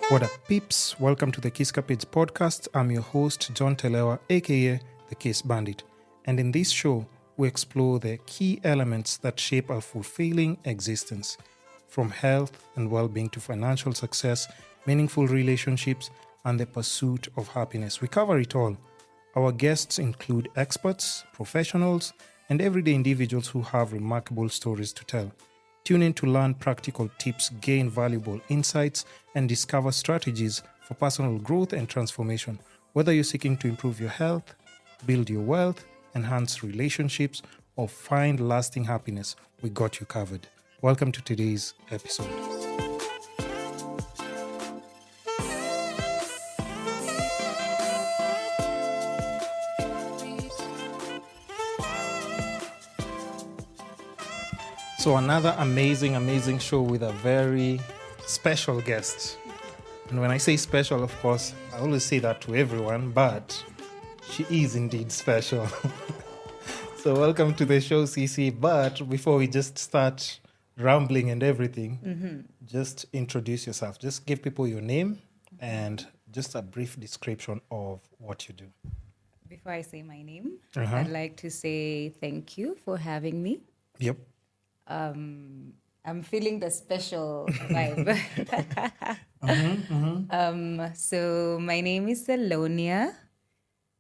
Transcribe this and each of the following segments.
What up, peeps? Welcome to the thekisscapadespodcast. I'm your host, John Telewa, aka the Kiss Bandit. And in this show, we explore the key elements that shape our fulfilling existence. From health and well-being to financial success, meaningful relationships, and the pursuit of happiness. We cover it all. Our guests include experts, professionals, and everyday individuals who have remarkable stories to tell. Tune in to learn practical tips, gain valuable insights, and discover strategies for personal growth and transformation. Whether you're seeking to improve your health, build your wealth, enhance relationships, or find lasting happiness, we got you covered. Welcome to today's episode. So another amazing show with a very special guest. And when I say special, of course, I always say that to everyone, but she is indeed special. So welcome to the show, Cece. But before we just start rambling and everything, just introduce yourself. Just give people your name and just a brief description of what you do. Before I say my name, I'd like to say thank you for having me. Yep. I'm feeling the special vibe. So my name is Selonia.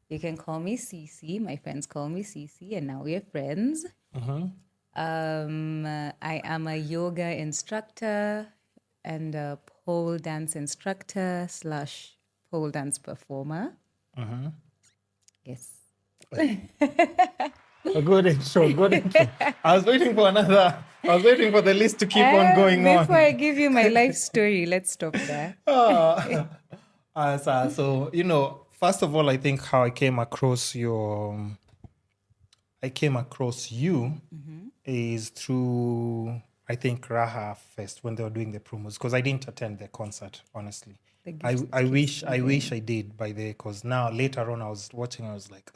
You can call me Cece. My friends call me Cece, and now we are friends. I am a yoga instructor and a pole dance instructor / pole dance performer. Yes. A good intro. I was waiting for the list to keep on going on. Before I give you my life story, let's stop there. So, first of all, I think how I came across you is through, I think, Raha Fest when they were doing the promos, because I didn't attend the concert, honestly. I wish I did by there, because now later on I was watching, I was like,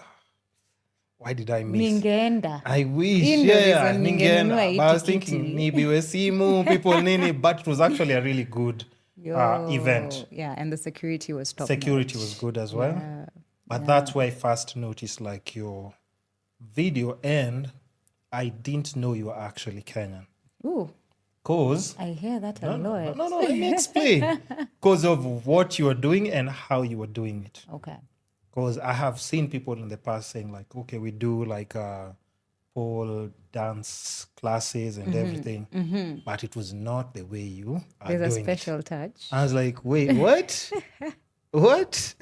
why did I miss? Ningeenda. I wish, Ningeenda. But I was thinking, nibiwe simu, people nini, but it was actually a really good event. Yeah, and the security was top Security notch. was good as well. But that's where I first noticed like your video, and I didn't know you were actually Kenyan. Ooh. Cause I hear that a lot. No, let me explain. Because of what you were doing and how you were doing it. Okay. Because I have seen people in the past saying like, okay, we do like pole dance classes and everything, but it was not the way you are doing it. There's a special touch. I was like, wait, what? What?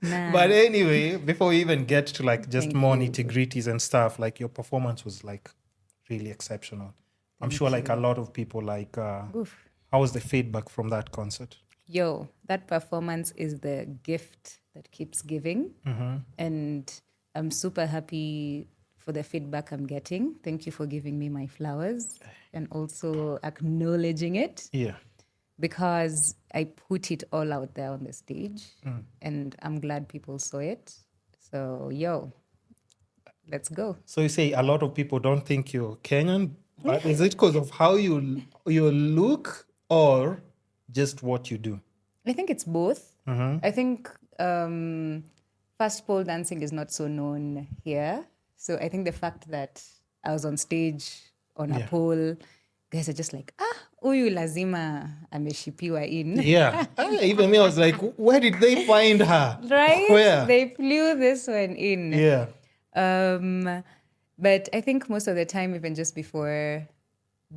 Nah. But anyway, before we even get to like just more nitty-gritties and stuff, like your performance was like really exceptional. I'm sure like a lot of people like, how was the feedback from that concert? Yo, that performance is the gift that keeps giving. And I'm super happy for the feedback I'm getting. Thank you for giving me my flowers and also acknowledging it. Yeah. Because I put it all out there on the stage and I'm glad people saw it. So, yo, let's go. So you say a lot of people don't think you're Kenyan, but is it because of how you look or just what you do? I think it's both. I think fast pole dancing is not so known here. So I think the fact that I was on stage on a pole, guys are just like, huyu lazima ameshipiwa in. Yeah. Even me, I was like, where did they find her? Right? Where? They flew this one in. Yeah. But I think most of the time, even just before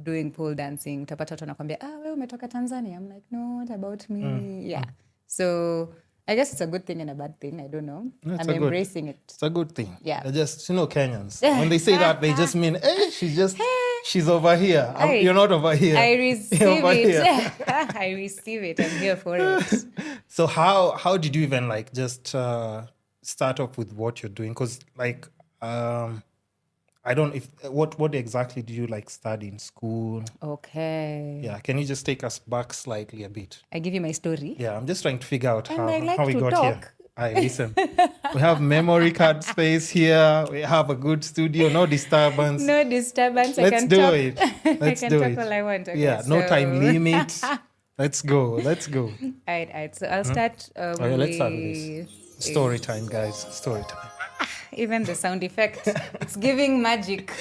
doing pole dancing, utapata watu wanakwambia, wewe umetoka Tanzania. I'm like, no, what about me? Yeah. So I guess it's a good thing and a bad thing. I don't know. I'm embracing it. It's a good thing. Yeah. They're just, Kenyans. When they say that, they just mean, she's over here. You're not over here. I receive it. I receive it. I'm here for it. So how did you even like just start off with what you're doing? Because like, I don't what exactly do you like study in school? Okay. Yeah, can you just take us back slightly a bit? I give you my story. Yeah, I'm just trying to figure out how we to got talk. here. Listen, we have memory card space here. We have a good studio, no disturbance. No disturbance. Let's do it. I can talk all I want. Okay, yeah, no time limit. Let's go. All right. So I'll start Okay, let's start with this. Story time, guys. Story time. Even the sound effect, it's giving magic.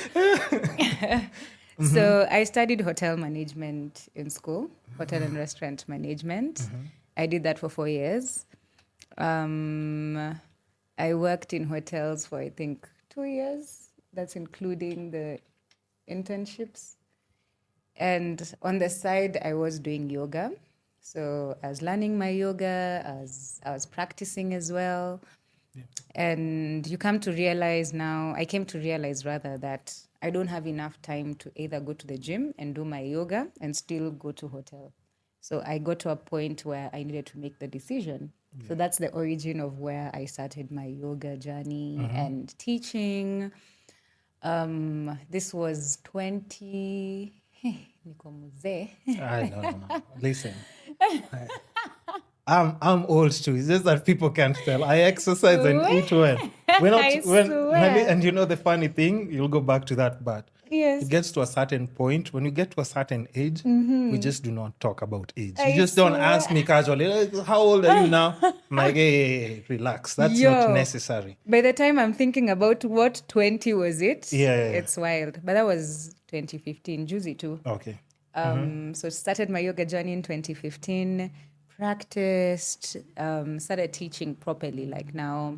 So I studied hotel management in school, hotel and restaurant management. I did that for 4 years. I worked in hotels for, I think, 2 years. That's including the internships. And on the side, I was doing yoga. So I was learning my yoga, I was practicing as well. Yeah. And I came to realize rather that I don't have enough time to either go to the gym and do my yoga and still go to hotel. So I got to a point where I needed to make the decision. Yeah. So that's the origin of where I started my yoga journey and teaching. This was 20... Niko mzee. No. Listen. I'm old too. It's just that people can't tell. I exercise and eat well. And you know the funny thing, you'll go back to that, but it gets to a certain point. When you get to a certain age, we just do not talk about age. You just don't ask me casually, how old are you now? I'm like, hey, relax. That's not necessary. By the time I'm thinking about what 20 was it, it's wild. But that was 2015, Juicy too. Okay. So started my yoga journey in 2015, practiced, started teaching properly. Like now,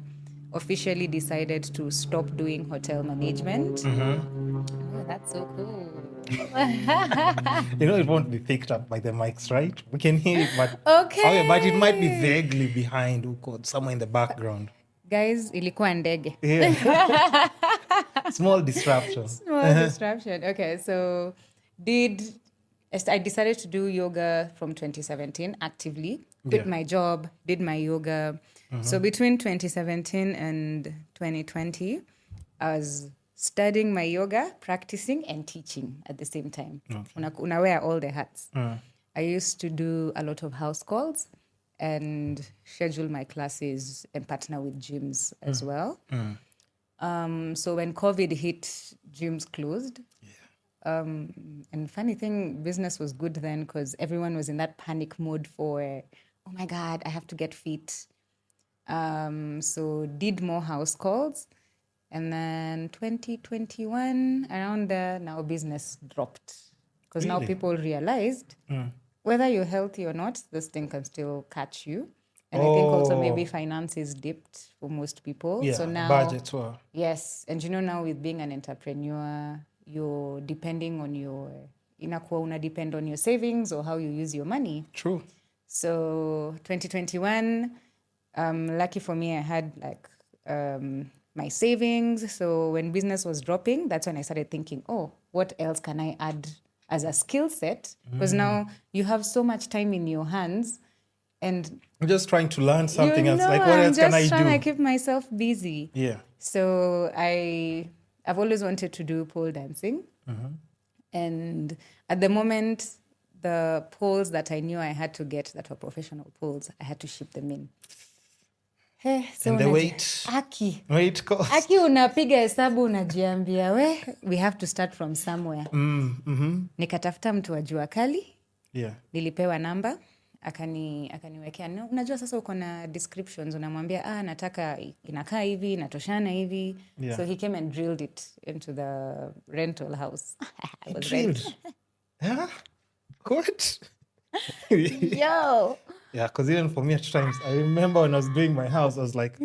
officially decided to stop doing hotel management. Oh, that's so cool. It won't be picked up by the mics, right? We can hear it, but okay, but it might be vaguely behind, somewhere in the background. Guys, ilikuwa ndege. Yeah. Small disruption. Okay, so I decided to do yoga from 2017 actively. Quit my job, did my yoga. So between 2017 and 2020, I was studying my yoga, practicing, and teaching at the same time. Okay. Una wear all the hats. I used to do a lot of house calls and schedule my classes and partner with gyms as well. So when COVID hit, gyms closed. And funny thing, business was good then because everyone was in that panic mode for, oh my God, I have to get fit. So did more house calls. And then 2021, around there, now business dropped. Because now people realized whether you're healthy or not, this thing can still catch you. And I think also maybe finances dipped for most people. Yeah, so now, budgets were. Yes. And now with being an entrepreneur, you're depending on depend on your savings or how you use your money. True. So 2021, lucky for me, I had my savings. So when business was dropping, that's when I started thinking, what else can I add as a skill set? Because now you have so much time in your hands. And I'm just trying to learn something else. Like, what else can I do? I'm just trying to keep myself busy. Yeah. So I've always wanted to do pole dancing. And at the moment, the poles that I knew I had to get that were professional poles, I had to ship them in. So and the weight cost. Aki unapiga hesabu unajiambia, we have to start from somewhere. Nikatafuta mtu wa jua kali. Yeah. Nilipewa namba. Akaniwekea, unajua sasa uko na descriptions, unamwambia nataka inakaa hivi, natoshana hivi. Yeah. So he came and drilled it into the rental house. I was drilled? Yeah? What? Yo! Yeah, because even for me at times, I remember when I was doing my house, I was like,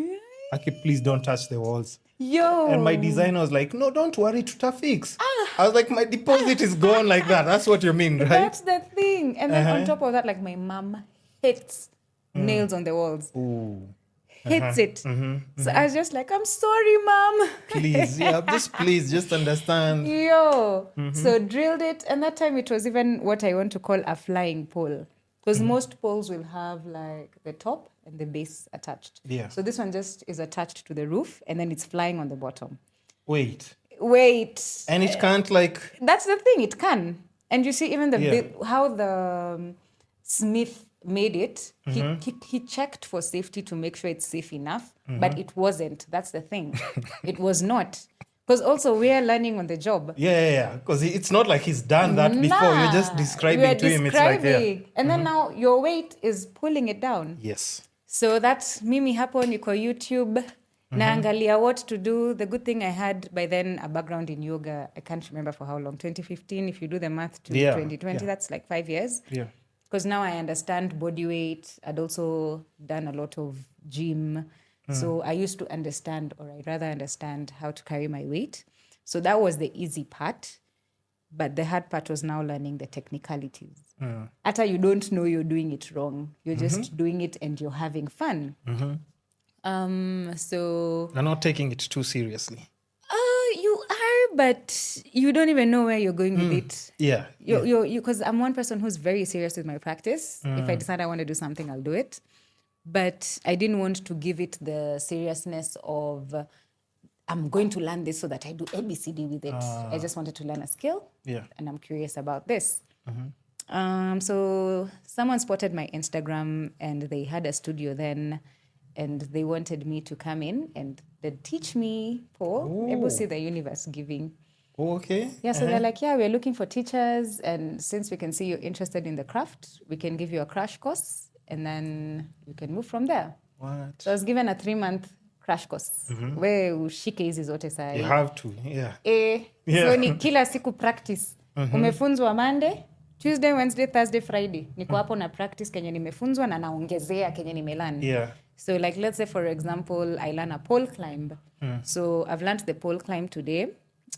Aki, please don't touch the walls. Yo! And my designer was like, no, don't worry, tutafix. I was like, my deposit is gone like that. That's what you mean, right? That's the thing. And then on top of that, my mom hates nails on the walls. Ooh. Hates it. So I was just like, I'm sorry, Mom. Please, just understand. Yo. So drilled it. And that time it was even what I want to call a flying pole. Because most poles will have the top and the base attached. Yeah. So this one just is attached to the roof and then it's flying on the bottom. Wait. And it can't That's the thing, it can. And you see even how the smith made it, he checked for safety to make sure it's safe enough, but it wasn't. That's the thing. It was not. Because also we are learning on the job. Yeah. Because it's not like he's done that before. You're just describing to him. It's like, yeah. And then now your weight is pulling it down. Yes. So that's mimi hapo niko YouTube. Naangalia what to do. The good thing I had by then a background in yoga. I can't remember for how long. 2015, if you do the math to 2020, that's like 5 years. Yeah. Because now I understand body weight. I'd also done a lot of gym. So I used to understand, or I'd rather understand how to carry my weight. So that was the easy part. But the hard part was now learning the technicalities. After you don't know you're doing it wrong. You're just doing it and you're having fun. So... You're not taking it too seriously. You are, but you don't even know where you're going with it. Yeah. Because I'm one person who's very serious with my practice. If I decide I want to do something, I'll do it. But I didn't want to give it the seriousness of I'm going to learn this so that I do ABCD with it. I just wanted to learn a skill. Yeah. And I'm curious about this. So someone spotted my Instagram and they had a studio then and they wanted me to come in and they'd teach me able to see the universe giving. Oh, okay. Yeah, so they're like, yeah, we're looking for teachers. And since we can see you're interested in the craft, we can give you a crash course. And then you can move from there. What? So I was given a 3-month crash course. Where ushike hizi zote sahi. You have to, yeah. So ni kila siku practice. Umefunzwa Monday, Tuesday, Wednesday, Thursday, Friday. Niko hapo na practice kenye nimefunzwa na naongezea kenye nimelearn. Yeah. So like let's say for example, I learn a pole climb. So I've learned the pole climb today.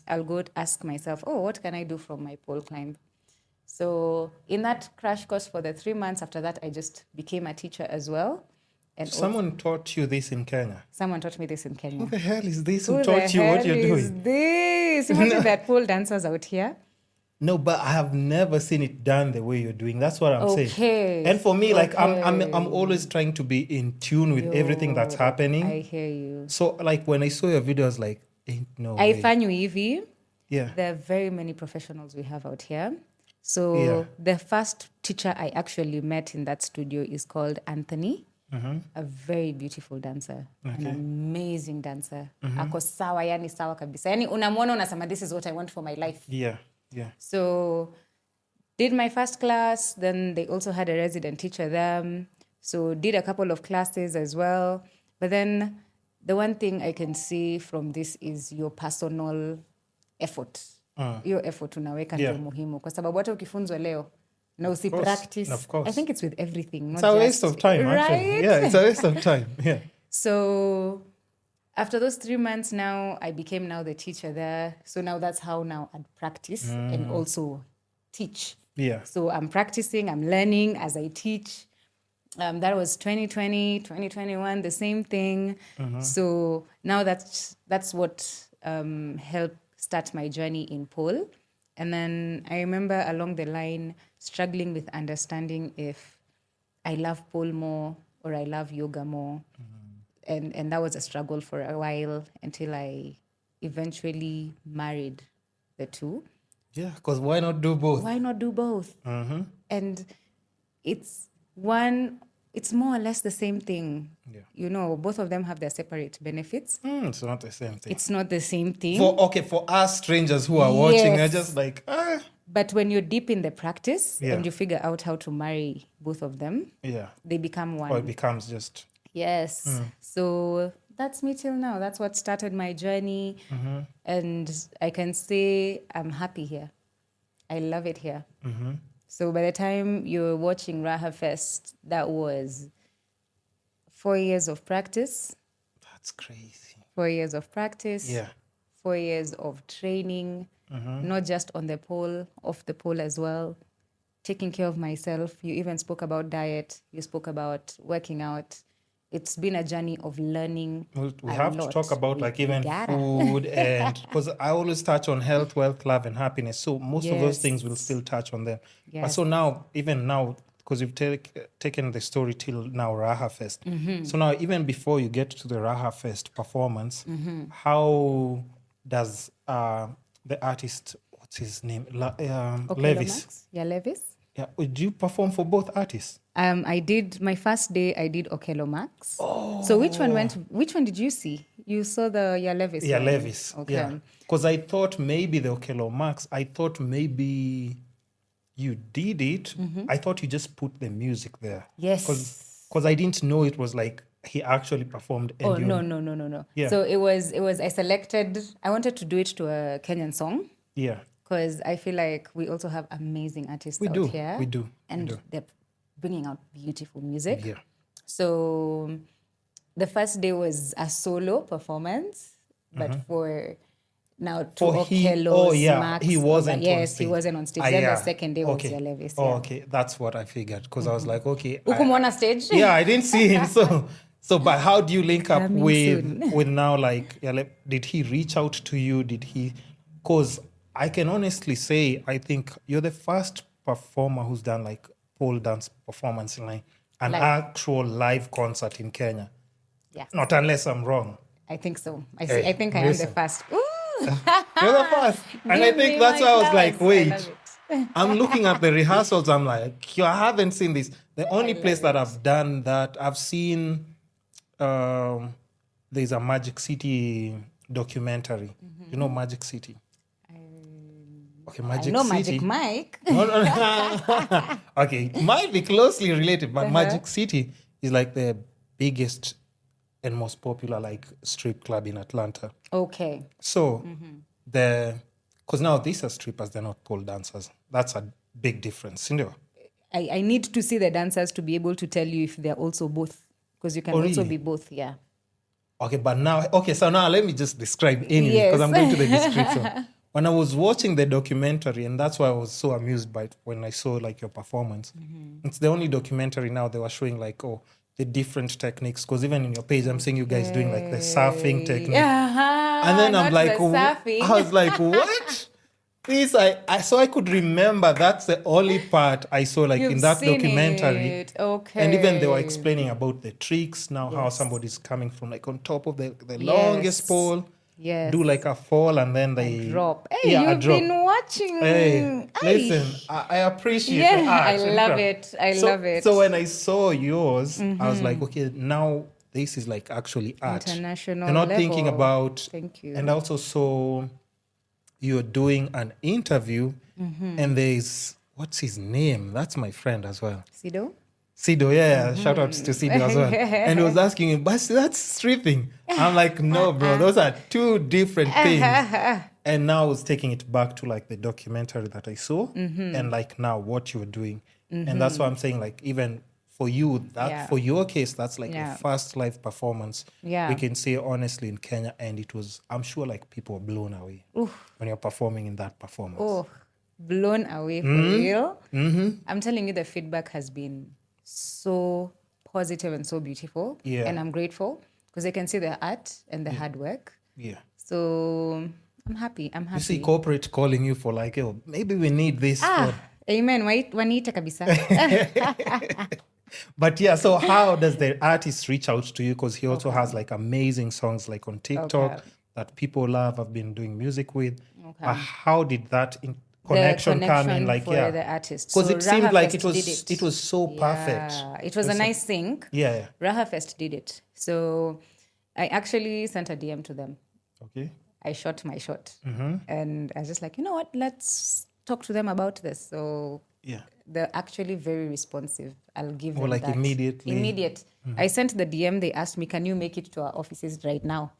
I'll go ask myself, what can I do from my pole climb? So in that crash course for the 3 months after that, I just became a teacher as well. And someone taught you this in Kenya? Someone taught me this in Kenya. Who the hell is this who taught you what you're doing? Who the hell is this? Imagine that pole dancers out here. No, but I have never seen it done the way you're doing. That's what I'm saying. And for me, like I'm always trying to be in tune with everything that's happening. I hear you. So like when I saw your video, I was like, ain't no way. Haifanyu hivi. Yeah. There are very many professionals we have out here. So the first teacher I actually met in that studio is called Anthony. A very beautiful dancer, an amazing dancer. Ako sawa, yani sawa kabisa. Yani unamwona unasema, this is what I want for my life. Yeah. So did my first class, then they also had a resident teacher there. So did a couple of classes as well. But then the one thing I can see from this is your personal effort. Your effort unaweka ndio muhimu. Kwa sababu hata ukifunzwa leo, na usi practice. Of course. I think it's with everything. It's a waste of time, right? Actually. Yeah, it's a waste of time. Yeah. So after those 3 months now, I became now the teacher there. So now that's how now I'd practice and also teach. Yeah. So I'm practicing, I'm learning as I teach. That was 2020, 2021, the same thing. So now that's what helped start my journey in pole. And then I remember along the line struggling with understanding if I love pole more or I love yoga more. And that was a struggle for a while until I eventually married the two. Yeah, because why not do both? Why not do both? And it's more or less the same thing. Yeah. You know, both of them have their separate benefits. It's not the same thing. It's not the same thing. For us strangers who are watching, they're just like, But when you're deep in the practice and you figure out how to marry both of them, they become one. Or it becomes just... Yes. So that's me till now. That's what started my journey. And I can say I'm happy here. I love it here. So by the time you're watching Raha Fest, that was 4 years of practice. That's crazy. 4 years of practice. Yeah. 4 years of training, not just on the pole, off the pole as well. Taking care of myself. You even spoke about diet. You spoke about working out. It's been a journey of learning. Well, we have to talk about even food and because I always touch on health, wealth, love, and happiness. So most of those things we'll still touch on them. Yes. But so now, even now, because you've taken the story till now, Raha Fest. So now, even before you get to the Raha Fest performance, how does the artist, what's his name, Levis? Yeah, Levis. Yeah, do you perform for both artists? I did my first day. I did Okelo Max. So which one did you see? You saw the Levis. Yeah, one? Levis. Okay. Yeah. Because I thought maybe the Okello Max, I thought maybe you did it. I thought you just put the music there. Yes. Because I didn't know it was like he actually performed. And Oh, no. Yeah. So it was, I wanted to do it to a Kenyan song. Yeah. Because I feel like we also have amazing artists We out do. here. We do. And they're bringing out beautiful music. Yeah. So the first day was a solo performance, but for now to Okello's Max. He wasn't on Yes, stage. he wasn't on stage. Then the second day was okay. Levis. Oh, Yeah. okay. That's what I figured. Because I was like, okay. Ukumona stage? Yeah, I didn't see him. So, but how do you link up Coming with soon. now, like, did he reach out to you? Because I can honestly say, I think you're the first performer who's done like pole dance performance in like an actual live concert in Kenya. Yeah. Not unless I'm wrong. I think so. Hey, I think I am the first. Ooh. You're the first. And I think that's why I was like, wait. I'm looking at the rehearsals. I'm like, I haven't seen this. The only place that I've done that, I've seen, there's a Magic City documentary. You know Magic City? Okay, Magic No, City. Magic Mike. No. Okay, it might be closely related, but Magic City is like the biggest and most popular like strip club in Atlanta. Okay. So because now these are strippers, they're not pole dancers. That's a big difference, you know. I need to see the dancers to be able to tell you if they're also both, because you can also really? be both. Yeah. Okay, so now let me just describe anyway, because I'm going to the description. When I was watching the documentary, and that's why I was so amused by it when I saw like your performance. It's the only documentary now they were showing like, the different techniques. Because even in your page, I'm seeing you guys doing like the surfing technique. And then I'm like, I was like, what? This so I could remember that's the only part I saw like in that documentary. It. Okay. And even they were explaining about the tricks now, how somebody's coming from like on top of the longest pole. Yes. Do like a fall and then they drop. Hey, you've been watching. Hey, listen, I appreciate the art. I love it. I love it. So when I saw yours, I was like, okay, now this is like actually art. International You're not level. thinking about. Thank you. And also saw you're doing an interview and there's, what's his name? That's my friend as well. Sido, yeah. Shout out to Sido as well. And he was asking him, but that's stripping. I'm like, no, bro, those are two different things. And now I was taking it back to like the documentary that I saw and like now what you're doing. And that's why I'm saying like even for you, for your case, that's like the first live performance. Yeah. We can say honestly in Kenya. And it was, I'm sure like people were blown away when you're performing in that performance. Oh, blown away for real. I'm telling you, the feedback has been so positive and so beautiful. Yeah. And I'm grateful because I can see the art and the hard work. Yeah. So I'm happy. You see corporate calling you for like, oh, maybe we need this. Amen. Waniita kabisa. But yeah, so how does the artist reach out to you? Because he also has like amazing songs like on TikTok that people love. I've been doing music with. How did that connection come in? Like, for the artist. Because So it seemed Raha like Fest it was so perfect. It was a nice thing. Yeah. Raha Fest did it. So I actually sent a DM to them. Okay. I shot my shot. And I was just like, you know what? Let's talk to them about this. So they're actually very responsive. I'll give them like that. Immediate. I sent the DM. They asked me, can you make it to our offices right now?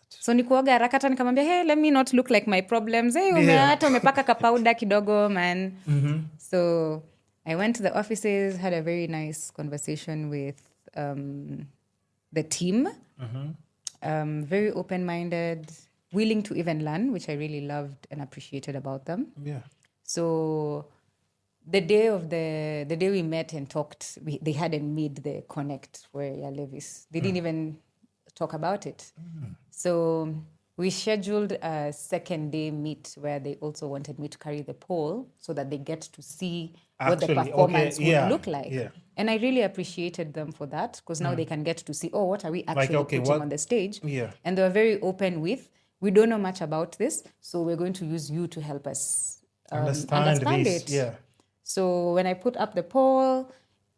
So nikuoga haraka hata nikamwambia, hey, let me not look like my problems. Hey, hata umepaka kapauda kidogo, man. So I went to the offices, had a very nice conversation with the team. Very open-minded, willing to even learn, which I really loved and appreciated about them. Yeah. So the day we met and talked, they hadn't made the connect for Levis. They didn't even talk about it. So we scheduled a second day meet where they also wanted me to carry the pole so that they get to see what the performance would look like. Yeah. And I really appreciated them for that because now they can get to see, what are we actually putting on the stage? Yeah. And they were very open with, we don't know much about this, so we're going to use you to help us understand it. Yeah. So when I put up the pole,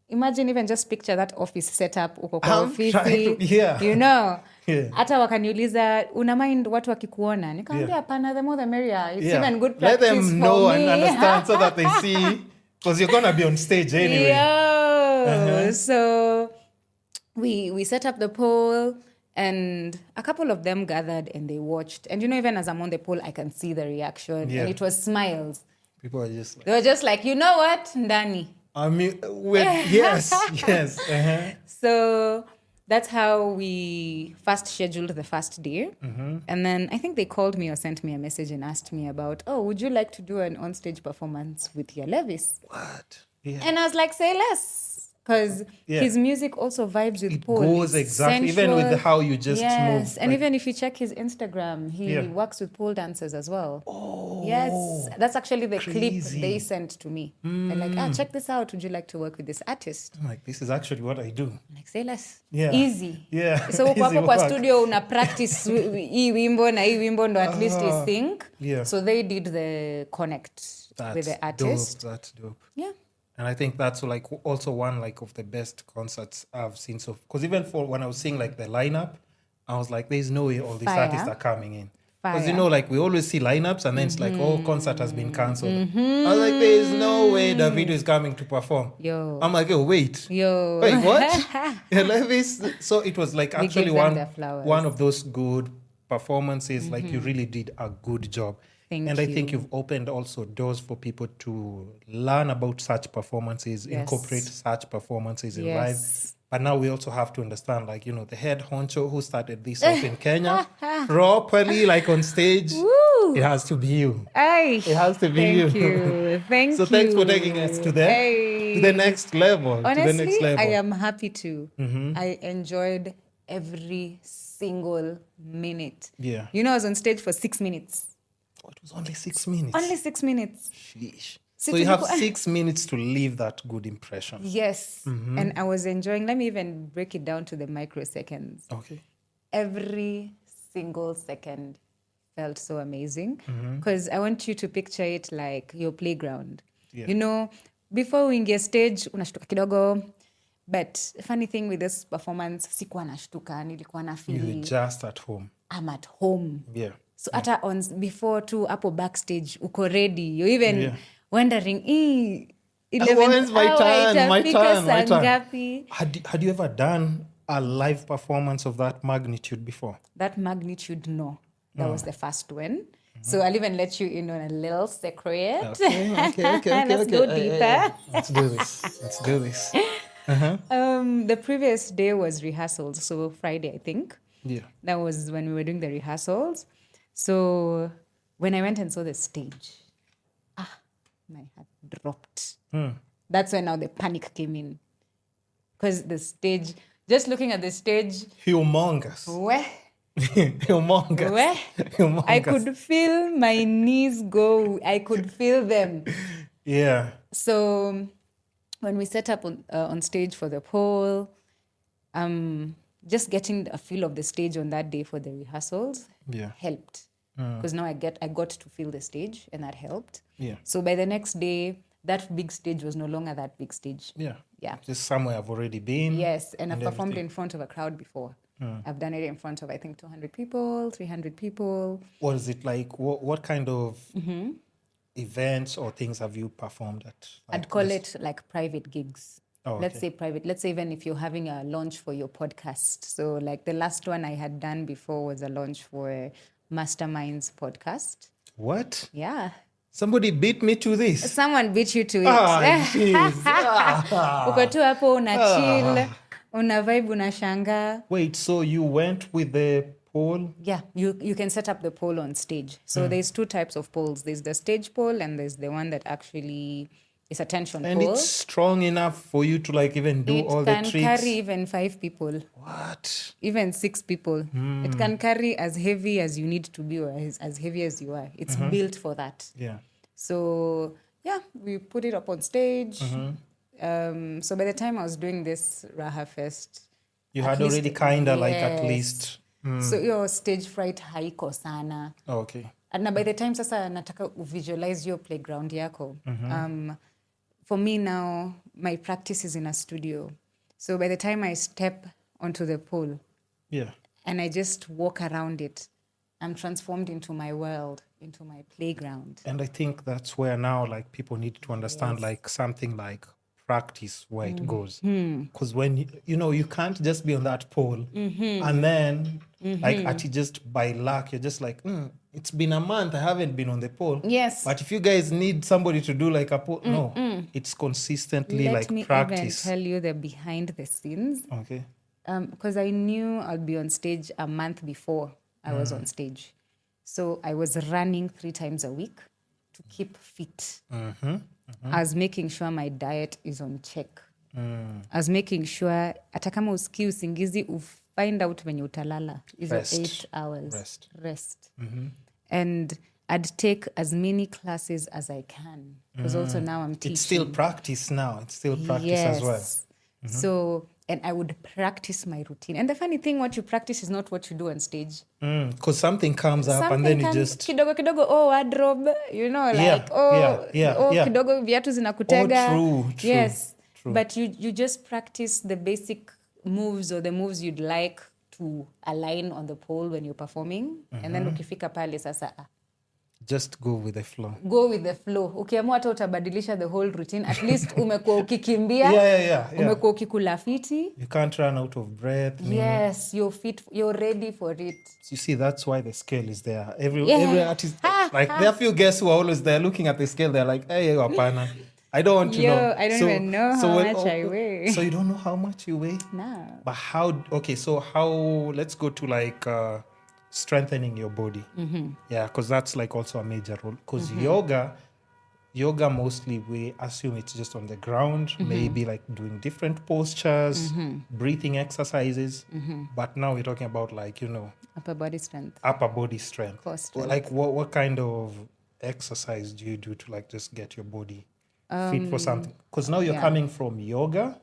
imagine even just picture that office setup, you know. Yeah. Hata wakaniuliza una mind watu wakikuona, nikamwambia hapana, the more the merrier. It's even good Let practice them for know me. and understand so that they see, because you're gonna be on stage anyway. So we set up the pole, and a couple of them gathered and they watched. And even as I'm on the pole, I can see the reaction, and it was smiles. People are just like, they were just like, you know what, Ndani. I mean, yes. So that's how we first scheduled the first day. And then I think they called me or sent me a message and asked me about, would you like to do an on-stage performance with your Levis? What? Yeah. And I was like, say less. Because his music also vibes with pole. It goes exactly, even with how you just move. Yes, and even if you check his Instagram, he works with pole dancers as well. Oh. Yes, that's actually the crazy. clip they sent to me. They're like, check this out. Would you like to work with this artist? I'm like, this is actually what I do. I'm like, say less. Yeah. Easy. Yeah. So uko hapo kwa studio una practice hii wimbo na hii wimbo ndo at least you think. Yeah. So they did the connect with the artist. That's dope. Yeah. And I think that's like also one like of the best concerts I've seen. So, because even for when I was seeing like the lineup, I was like, there's no way all these artists are coming in. Because like we always see lineups and then it's like, concert has been cancelled. I was like, there's no way Davido is coming to perform. I'm like, wait, what? Levis. So it was like actually one of those good performances. Like you really did a good job. I think you've opened also doors for people to learn about such performances, incorporate such performances in life. But now we also have to understand, like, the head honcho who started this off in Kenya, properly, like on stage, it has to be you. It has to be you. Thank you. So thanks for taking us to the next level. Honestly, I am happy to. I enjoyed every single minute. Yeah. I was on stage for 6 minutes. It was only 6 minutes. Only 6 minutes. Sheesh. So you have 6 minutes to leave that good impression. Yes. And I was enjoying. Let me even break it down to the microseconds. Okay. Every single second felt so amazing. Because I want you to picture it like your playground. Yeah. Before we get stage, unashtuka kidogo. But funny thing with this performance, sikuwa nashtuka, nilikuwa na feel. You're just at home. I'm at home. Yeah. So hata before to hapo backstage uko ready, you even wondering 11th my turn. Had you ever done a live performance of that magnitude before? That magnitude, no. That was the first one. So I'll even let you in on a little secret. Okay. Let's go deeper. Let's do this. The previous day was rehearsals, so Friday, I think. Yeah. That was when we were doing the rehearsals. So when I went and saw the stage, my heart dropped. That's when now the panic came in. Because the stage, just looking at the stage. Humongous. Humongous. I could feel my knees go. I could feel them. Yeah. So when we set up on stage for the pole, just getting a feel of the stage on that day for the rehearsals helped. Because now I got to feel the stage, and that helped. Yeah. So by the next day, that big stage was no longer that big stage. Yeah. Yeah. Just somewhere I've already been. Yes, and I've performed in front of a crowd before. I've done it in front of, I think, 200 people, 300 people. What is it like? What kind of events or things have you performed at? Like I'd call it like private gigs. Oh, Let's say private. Let's say even if you're having a launch for your podcast. So like the last one I had done before was a launch for Masterminds podcast. What? Yeah. Somebody beat me to this. Someone beat you to it. Uko tu hapo una chill, una vibe, unashanga. Wait, so you went with the pole? Yeah, you can set up the pole on stage. So there's two types of poles. There's the stage pole and there's the one that actually is a tension pole. And it's strong enough for you to like even do all the tricks? It can carry even 5 people. What? Even 6 people. It can carry as heavy as you need to be or as heavy as you are. It's built for that. Yeah. So, yeah, we put it up on stage. So by the time I was doing this Raha Fest, you had already kind of like at least. So your stage fright haiko sana. Oh, okay. And by the time sasa nataka visualize your playground yako. For me now, my practice is in a studio. So by the time I step onto the pole, and I just walk around it, I'm transformed into my world, into my playground. And I think that's where now like people need to understand like something like practice where it goes. Because when you can't just be on that pole and then like actually just by luck you're just like it's been a month I haven't been on the pole. Yes. But if you guys need somebody to do like a pole, no, it's consistently Let like me practice. even tell you the behind the scenes. Okay. Because I knew I'd be on stage a month before I was on stage. So I was running 3 times a week to keep fit. I was making sure my diet is on check. I was making sure hata kama usikii usingizi find out when utalala is 8 hours rest. And I'd take as many classes as I can because also now I'm teaching. It's still practice now. It's still practice as well. So, and I would practice my routine. And the funny thing, what you practice is not what you do on stage. Because something comes up and then you just... Kidogo, wardrobe, like, kidogo viatu zinakutega. True. Yes. True. But you just practice the basic moves or the moves you'd like to align on the pole when you're performing. And then ukifika pale sasa... Just go with the flow. Go with the flow. Ukiamua hata utabadilisha the whole routine. At least umekuwa ukikimbia. Yeah. Umekuwa ukikula fiti. You can't run out of breath. Yes, you're fit. You're ready for it. You see, that's why the scale is there. Every artist, like there are few guests who are always there looking at the scale. They're like, hey, apana. I don't want to know. I don't even know how much I weigh. So you don't know how much you weigh? No. But let's go to like... strengthening your body. Yeah, because that's like also a major role. Because yoga mostly we assume it's just on the ground, maybe like doing different postures, breathing exercises. But now we're talking about like, upper body strength. Core strength. Like what kind of exercise do you do to like just get your body fit for something? Because now you're coming from yoga,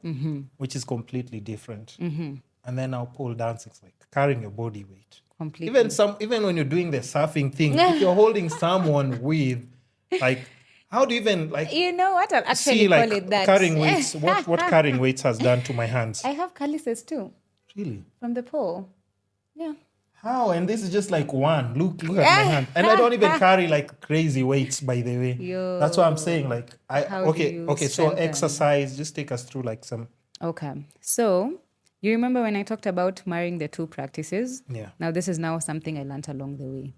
which is completely different. And then now pole dancing is like carrying your body weight. Completely. Even when you're doing the surfing thing, if you're holding someone with, like, how do you even like? You know what? I'll actually see, like, call it that. Carrying weights. What carrying weights has done to my hands? I have calluses too. Really? From the pole. Yeah. How? And this is just like one. Look at my hand. And I don't even carry like crazy weights, by the way. That's what I'm saying. Like, okay. So exercise. Just take us through like some. Okay. So. You remember when I talked about marrying the 2 practices? Yeah. Now, this is now something I learned along the way.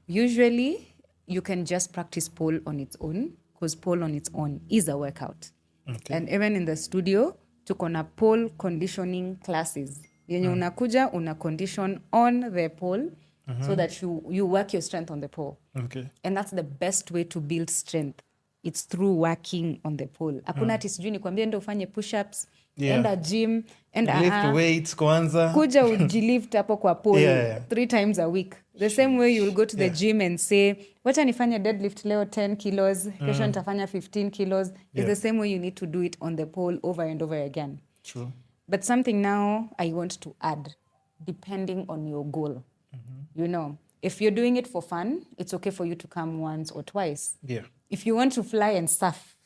Usually, you can just practice pole on its own because pole on its own is a workout. Okay. And even in the studio, tuko na pole conditioning classes. Yenye unakuja, una condition on the pole so that you work your strength on the pole. Okay. And that's the best way to build strength. It's through working on the pole. Hakuna ati sijui nikwambie ndo ufanye push-ups, enda gym, enda lift weights kwanza. Kuja ujilift hapo kwa pole 3 times a week. The same way you'll go to the gym and say, wacha nifanye deadlift leo 10 kilos, kesho nitafanya 15 kilos. It's the same way you need to do it on the pole over and over again. True. But something now I want to add, depending on your goal. If you're doing it for fun, it's okay for you to come once or twice. Yeah. If you want to fly and surf,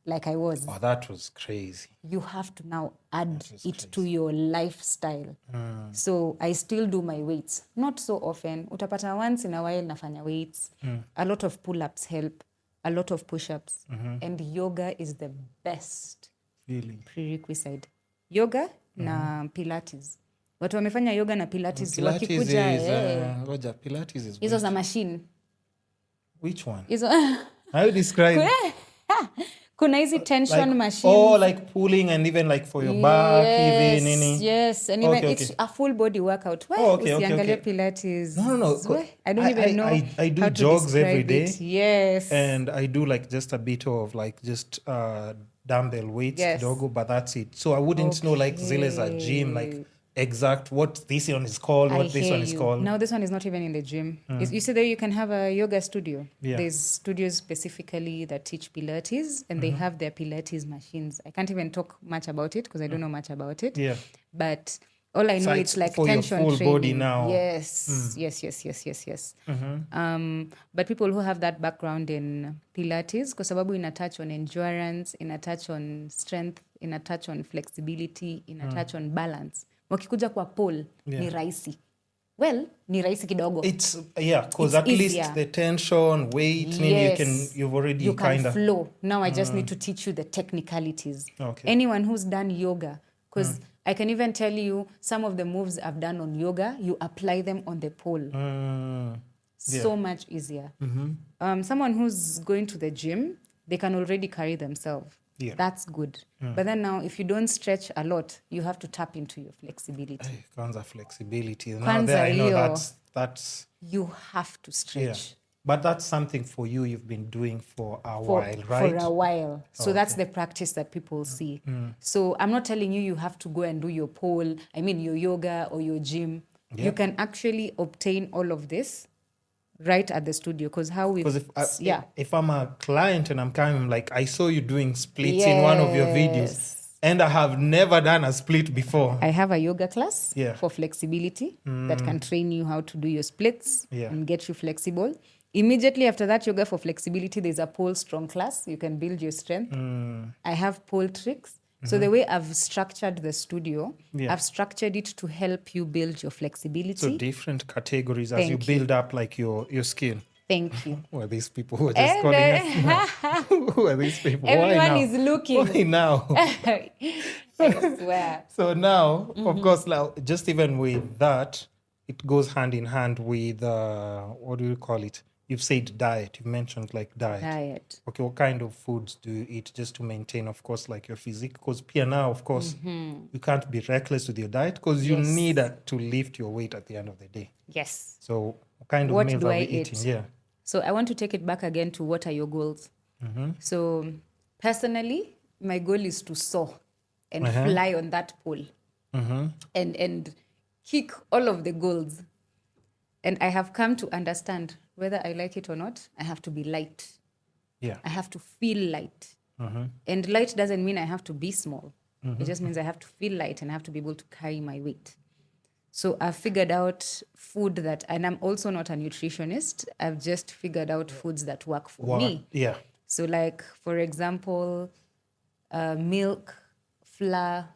like I was. Oh, that was crazy. You have to now add it to your lifestyle. So I still do my weights. Not so often. Utapata once in a while nafanya weights. A lot of pull-ups help. A lot of push-ups. And yoga is the best prerequisite. Yoga na Pilates. Watu wamefanya yoga na Pilates wakikuja. Pilates is hizo za machine. Which one? Hizo How you describe? Kuna hizi tension like, machines. Oh, like pulling and even like for your back, even nini. Yes, and even it's a full body workout. Okay. Pilates. No. I don't even know. I do jogs every day. Yes. And I do like just a bit of like just dumbbell weights, kidogo, but that's it. So I wouldn't know like zile za gym, like exact what this one is called, what this one is called. Now this one is not even in the gym. You said that you can have a yoga studio. Yeah. There's studios specifically that teach Pilates and they have their Pilates machines. I can't even talk much about it because I don't know much about it. Yeah. But all I know it's like for tension your full training. body now. Yes. But people who have that background in Pilates, kwa sababu ina touch on endurance, ina touch on strength, ina touch on flexibility, ina touch on balance. Wakikuja kwa pole ni rahisi. well, ni rahisi kidogo. It's because at easier. least the tension, weight, you've already you can kind of flow. Now I just need to teach you the technicalities. Okay. Anyone who's done yoga, because I can even tell you some of the moves I've done on yoga, you apply them on the pole. So much easier. Someone who's going to the gym, they can already carry themselves. Yeah. That's good. But then now, if you don't stretch a lot, you have to tap into your flexibility. Kwanza flexibility. Now Kwanza there I know hiyo. that's You have to stretch. But that's something for you you've been doing for a while, right? For a while. So that's the practice that people see. So I'm not telling you have to go and do your pole, your yoga or your gym. Yeah. You can actually obtain all of this right at the studio, because if I'm a client and I'm coming, like, I saw you doing splits in one of your videos, and I have never done a split before. I have a yoga class Yeah. for flexibility that can train you how to do your splits and get you flexible. Immediately after that yoga for flexibility, there's a pole strong class. You can build your strength. I have pole tricks. So the way I've structured the studio, I've structured it to help you build your flexibility. So different categories as you build up like your skill. Thank you. Who are these people who are just calling us now? Who are these people? Everyone is looking. Why now? I swear. So now, of course, now, just even with that, it goes hand in hand with, what do you call it? You've said diet. You've mentioned like diet. Okay, what kind of foods do you eat just to maintain, of course, like your physique? Because now, of course, you can't be reckless with your diet because you need to lift your weight at the end of the day. Yes. So what kind of meals are we eating? Yeah. So I want to take it back again to what are your goals? So personally, my goal is to soar and fly on that pole and kick all of the goals. And I have come to understand, whether I like it or not, I have to be light. Yeah. I have to feel light. And light doesn't mean I have to be small. It just means I have to feel light and I have to be able to carry my weight. So I've figured out food that, and I'm also not a nutritionist, I've just figured out foods that work for me. Yeah. So like, for example, milk, flour,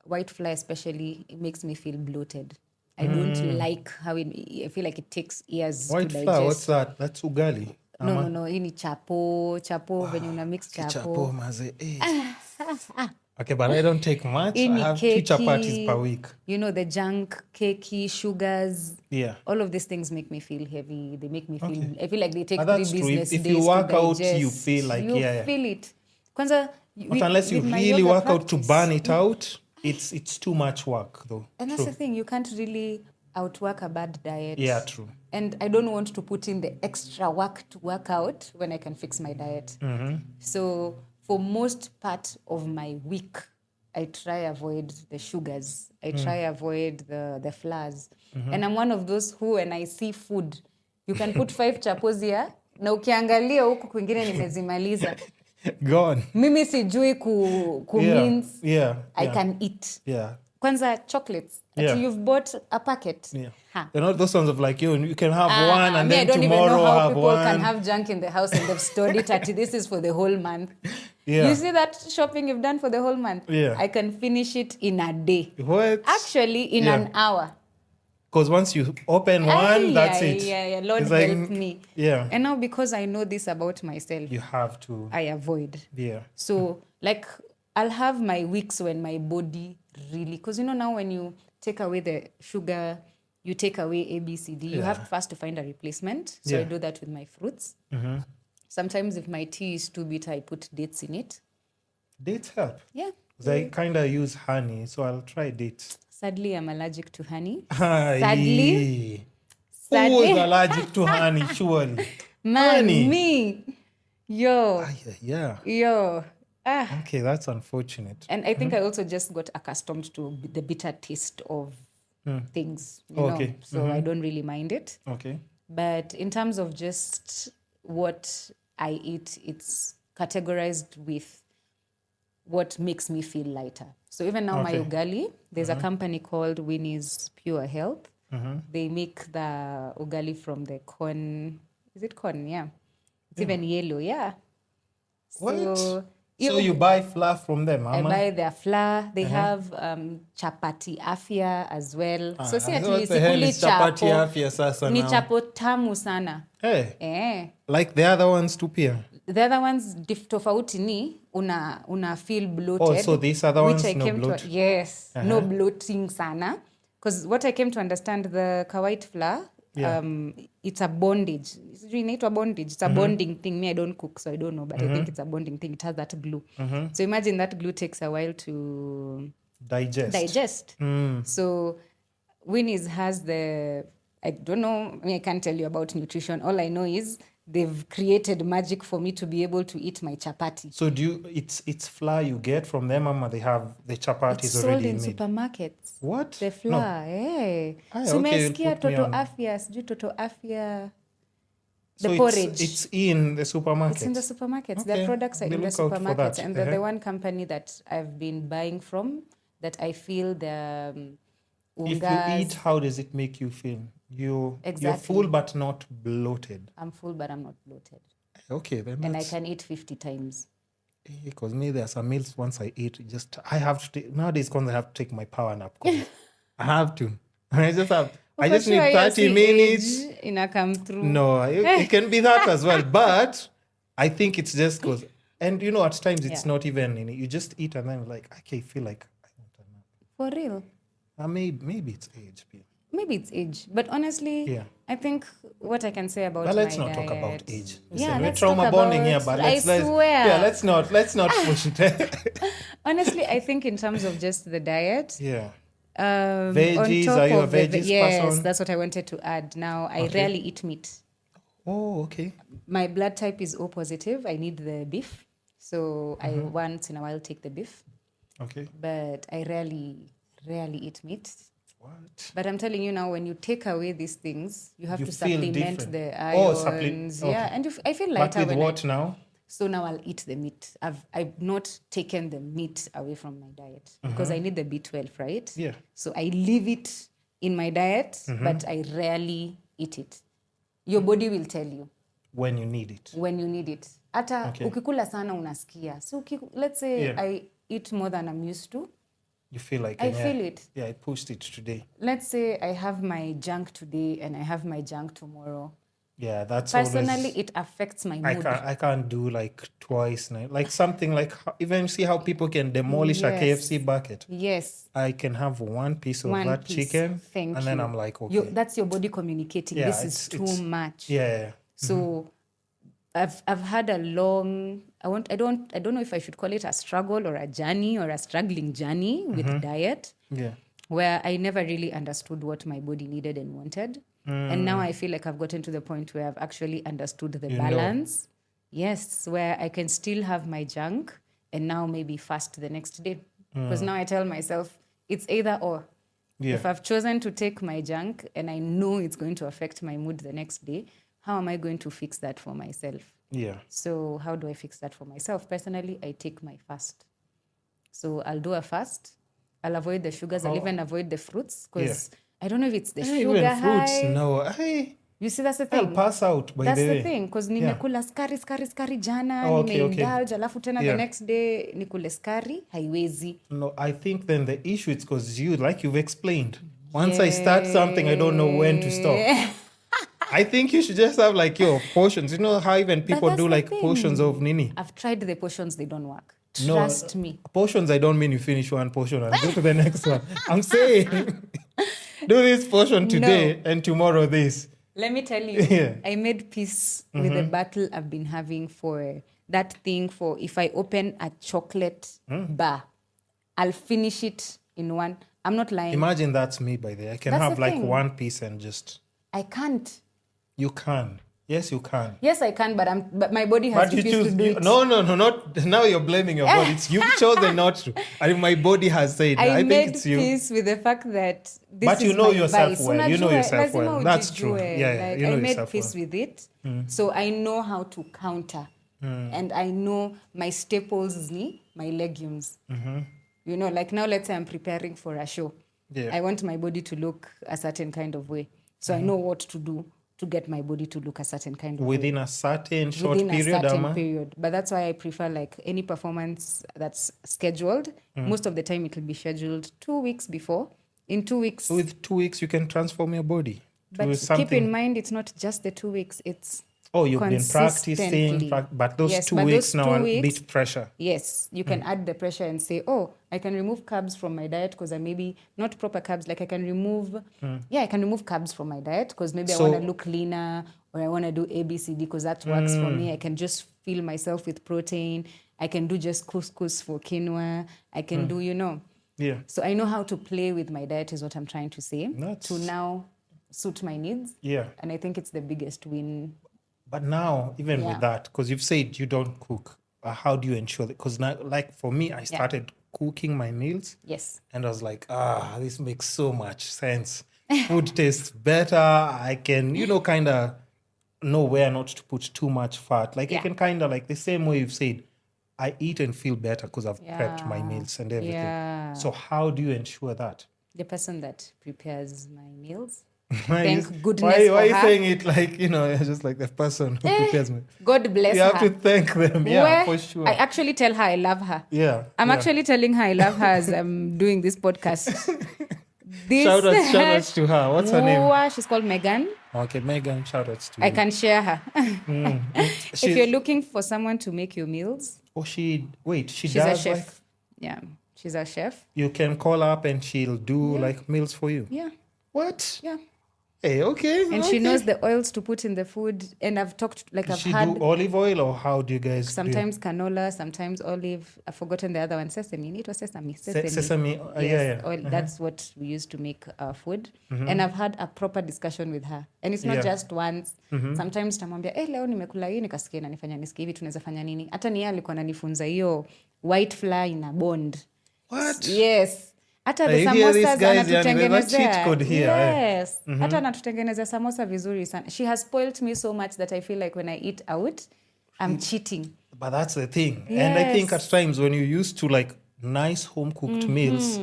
white flour especially, it makes me feel bloated. I don't like how I feel like it takes years white to digest. Flour, what's that? That's ugali. No. Hii ni chapo, when you mix chapo. Maze. Okay, but I don't take much. I have keki, 2 chapatis per week. You know, the junk, cakey, sugars. Yeah. All of these things make me feel heavy. They make me feel, I feel like they take 3 that's business true. If days you work to digest. out, you feel like, you feel it. Kwanza, but unless you really work out to burn it out, it's too much work, though. And that's the thing. You can't really outwork a bad diet. Yeah, true. And I don't want to put in the extra work to work out when I can fix my diet. So for most part of my week, I try avoid the sugars. I try avoid the flours. And I'm one of those who, when I see food, you can put 5 chapos here, na ukiangalia huku kwingine nimezimaliza. Gone. Mimi sijui mince. I can eat. Yeah. Kwanza chocolates. Until you've bought a packet. Yeah. They're not those ones of like, you can have one and then I don't tomorrow even know how have people one. can have junk in the house and they've stored it at this is for the whole month. Yeah. You see that shopping you've done for the whole month? Yeah. I can finish it in a day. What? Actually, in an hour. Because once you open one, that's it. Yeah. Lord it's help me. Yeah. And now because I know this about myself, you have to. I avoid. Yeah. So like I'll have my weeks when my body really, because now when you take away the sugar, you take away A, B, C, D, you have first to find a replacement. So I do that with my fruits. Sometimes if my tea is too bitter, I put dates in it. Dates help? Yeah. I kind of use honey, so I'll try dates. Sadly, I'm allergic to honey. Sadly. Who is allergic to honey, surely? Man, honey. Me. Yo. Yeah. Yo. Okay, that's unfortunate. And I think I also just got accustomed to the bitter taste of things, you know. So I don't really mind it. Okay. But in terms of just what I eat, it's categorized with what makes me feel lighter. So even now my ugali, there's a company called Winnie's Pure Health. They make the ugali from the corn. Is it corn? Yeah. It's even yellow, yeah. So What? So you buy flour from them, I Ama? buy their flour. They have chapati afya as well. So si ati what the hell sikuli is chapati chapo. afya sasa Ni now? chapo tamu sana. Hey. Like the other ones too, pia? The other ones tofauti ni una feel bloated. Oh, so these other which ones I no came bloat? to yes, no bloating sana. Because what I came to understand, the white flour, it's a bondage. Inaitwa bondage. It's a bonding thing. Me, I don't cook, so I don't know, but I think it's a bonding thing. It has that glue. So imagine that glue takes a while to digest. So Winnie's has I don't know, I can't tell you about nutrition. All I know is they've created magic for me to be able to eat my chapati. So it's flour you get from them, Ama? They have the chapatis it's already sold in made? Supermarkets. What? The flour, okay, Sumesikia you'll put me Toto on. Afya, sijui Toto Afya. So The porridge. It's in the supermarkets? It's in the supermarkets. Okay. Their products are in the Look out for supermarkets. that. And they're the one company that I've been buying from that I feel the If you eat, how does it make you feel? You're full but not bloated. I'm full but I'm not bloated. Okay, then and I can eat 50 times. Because me, there are some meals once I eat, I have to take, nowadays because I have to take my power nap. I have to. I just need 30 minutes. In come through. No, it can be that as well. But I think it's just because, and at times it's not even, you just eat and then like, okay, I feel like I want a nap. For real? Maybe it's age. Maybe it's age. But honestly, I think what I can say about let's my not diet, talk about age. Listen, we're trauma bonding here, but let's not push it. Honestly, I think in terms of just the diet. Yeah. Veggies, are you a veggies person? Yes, that's what I wanted to add. Now, I rarely eat meat. Oh, okay. My blood type is O positive. I need the beef. So I once in a while take the beef. Okay. But I rarely eat meat. What? But I'm telling you now, when you take away these things, you have to supplement different. the irons. Okay. Yeah, and I feel lighter. But with what now? So now I'll eat the meat. I've not taken the meat away from my diet because I need the B12, right? Yeah. So I leave it in my diet, but I rarely eat it. Your body will tell you. When you need it. When you need it. Hata ukikula sana unasikia. So let's say I eat more than I'm used to. You feel like I feel it. Yeah, I pushed it today. Let's say I have my junk today and I have my junk tomorrow. Yeah, that's personally it affects my mood. I can't do like twice now. Like something like even see how people can demolish a KFC bucket. Yes. I can have one piece of that chicken. Thank and you. then I'm like, okay. That's your body communicating. This is too much. Yeah. So I've had a long I don't know if I should call it a struggle or a journey or a struggling journey with diet. Yeah. Where I never really understood what my body needed and wanted. And now I feel like I've gotten to the point where I've actually understood the balance. Yes, where I can still have my junk and now maybe fast the next day. Because now I tell myself it's either or. Yeah. If I've chosen to take my junk and I know it's going to affect my mood the next day, how am I going to fix that for myself? Yeah. So how do I fix that for myself? Personally, I take my fast. So I'll do a fast. I'll avoid the sugars. I'll even avoid the fruits because I don't know if it's the sugar even fruits, high. No. You see, that's the thing. I'll pass out by the way. That's the thing because nimekula skari jana, nimeindulge, alafu tena the next day nikule skari, haiwezi. No, I think then the issue is because you've explained. Once I start something, I don't know when to stop. I think you should just have like your portions. You know how even people do like portions of nini? I've tried the portions, they don't work. Trust me. Portions, I don't mean you finish one portion and go to the next one. I'm saying do this portion today and tomorrow this. Let me tell you, I made peace with the battle I've been having for that thing for if I open a chocolate bar, I'll finish it in one. I'm not lying. Imagine that's me by the way. I can have like one piece and just... I can't. You can. Yes, you can. Yes, I can, but my body has to choose to do it. No, not now. You're blaming your body. You've chosen not to. I mean, my body has said. I think it's you. I made peace with the fact that this but you is know my yourself vice. well. You know yourself well. That's true. Like, I made peace with it, so I know how to counter, and I know my staples ni my legumes. You know, like now, let's say I'm preparing for a show. I want my body to look a certain kind of way, so I know what to do. to get my body to look a certain kind of within way. a certain short Within period. a certain period. But that's why I prefer like any performance that's scheduled. Most of the time it will be scheduled 2 weeks before. In 2 weeks. So with 2 weeks, you can transform your body to But something. keep in mind, it's not just the 2 weeks. It's you've been practicing, but those 2 weeks now are a bit pressure. Yes, you can add the pressure and say, I can remove carbs from my diet because I maybe not proper carbs. Like I can remove, I can remove carbs from my diet because maybe I want to look leaner or I want to do ABCD because that works for me. I can just fill myself with protein. I can do just couscous for quinoa. I can do, Yeah. So I know how to play with my diet is what I'm trying to say to now suit my needs. Yeah. And I think it's the biggest win. But now, even with that, because you've said you don't cook, how do you ensure that? Because now, like for me, I started cooking my meals. Yes. And I was like, this makes so much sense. Food tastes better. I can, kind of know where not to put too much fat. Like I can kind of like the same way you've said, I eat and feel better because I've prepped my meals and everything. Yeah. So how do you ensure that? The person that prepares my meals. Why Thank goodness why for are you her. saying it like, just like the person who prepares me? God bless You her. have to thank them. Yeah, for sure. I actually tell her I love her. Yeah. I'm actually telling her I love her as I'm doing this podcast. Shout outs to her. What's her name? She's called Megan. Okay, Megan, shout outs to you. I can share her. If you're looking for someone to make your meals. She's a chef. Like, yeah, she's a chef. You can call up and she'll do like meals for you. Yeah. What? Yeah. Hey, okay. And she knows the oils to put in the food. And I've talked, Does she do olive oil or how do you guys sometimes canola, sometimes olive. I've forgotten the other one. Sesame. It was sesame. Sesame. Yes, oil. That's what we use to make our food. And I've had a proper discussion with her. And it's not just once. Sometimes tamwambia, leo nimekula hii nikasikia inanifanya nisikie hivi tunaweza fanya nini? Hata ni yeye alikuwa ananifunza hiyo white flour ina bond. What? Yes. Hata the samosas anatutengenezea. Yes. Hata anatutengenezea samosa vizuri sana. She has spoiled me so much that I feel like when I eat out, I'm cheating. But that's the thing. Yes. And I think at times when you're used to like nice home-cooked meals,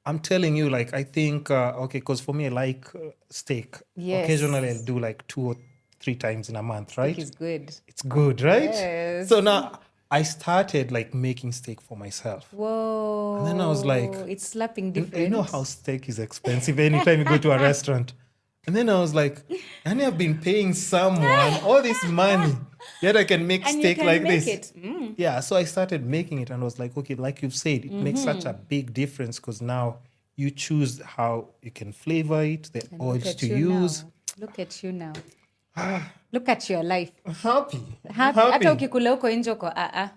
I'm telling you, like, I think, because for me, I like steak. Yes. Occasionally, I'll do like 2 or 3 times in a month, right? Steak is good. It's good, right? Yes. So now I started like making steak for myself. Whoa. And then I was like, it's slapping different. You know how steak is expensive anytime you go to a restaurant. And then I was like, and I've been paying someone all this money, yet I can make and steak you can like make this. It. Yeah, so I started making it and was like, okay, like you've said, it makes such a big difference because now you choose how you can flavor it, the oils to use. Look at you now. Look at your life. Happy. Hata ukikula huko nje uko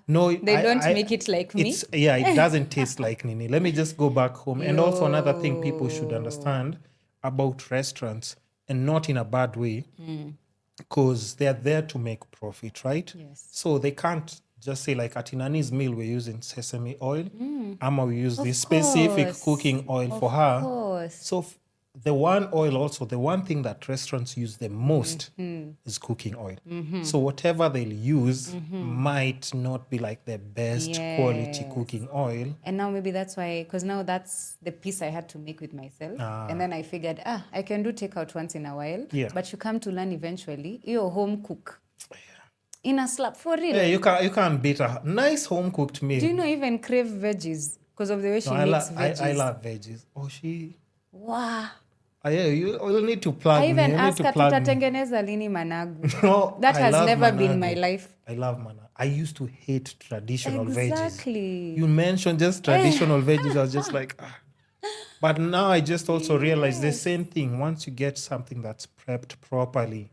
No, they don't make it like me. It doesn't taste like Nini. Let me just go back home. And also another thing people should understand about restaurants, and not in a bad way, because they're there to make profit, right? Yes. So they can't just say like at Inani's meal we're using sesame oil, Ama we use this specific cooking oil for her. Of course. So the one oil also, the one thing that restaurants use the most is cooking oil. So whatever they'll use might not be like the best quality cooking oil. And now maybe that's why, because now that's the piece I had to make with myself. And then I figured, I can do takeout once in a while. Yeah. But you come to learn eventually, you're home cook. In a slap, for real. Yeah, you can't beat a nice home cooked meal. Do you know even crave veggies? Because of the way she makes veggies. I love veggies. Wow. You'll need to plug me. I even asked her tutatengeneza lini managu. No, that has never managu. been my life. I love managu. I used to hate traditional veggies. Exactly. You mentioned just traditional veggies. I was just like, But now I just also realized the same thing. Once you get something that's prepped properly,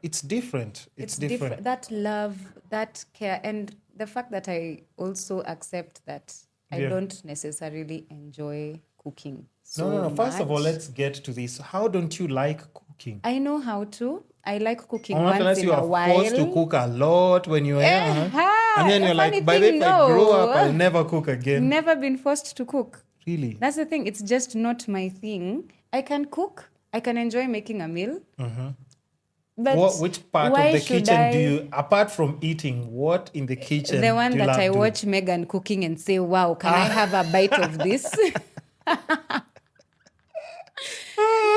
it's different. It's different. That love, that care, and the fact that I also accept that I don't necessarily enjoy cooking. No. First of all, let's get to this. How don't you like cooking? I know how to. I like cooking once in a while. Unless you are forced to cook a lot when you're young. And then you're like, by the time I grow up, I'll never cook again. Never been forced to cook. Really? That's the thing. It's just not my thing. I can cook. I can enjoy making a meal. But which part of the kitchen do you, apart from eating, what in the kitchen the one do you that love I doing? watch Megan cooking and say, wow, can I have a bite of this?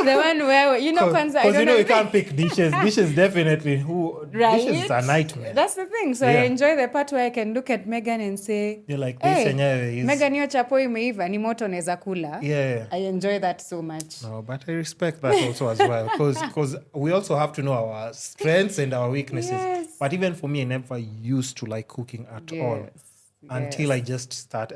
The one where, Kwanzaa, I Because, don't know. you can't pick dishes. Dishes definitely. Right? Dishes are a nightmare. That's the thing. So I enjoy the part where I can look at Megan and say, You're like, this hey, Megan, hiyo chapo imeiva, ni moto neza kula. Yeah. I enjoy that so much. No, but I respect that also as well. Because we also have to know our strengths and our weaknesses. Yes. But even for me, I never used to like cooking at all. Until I just start.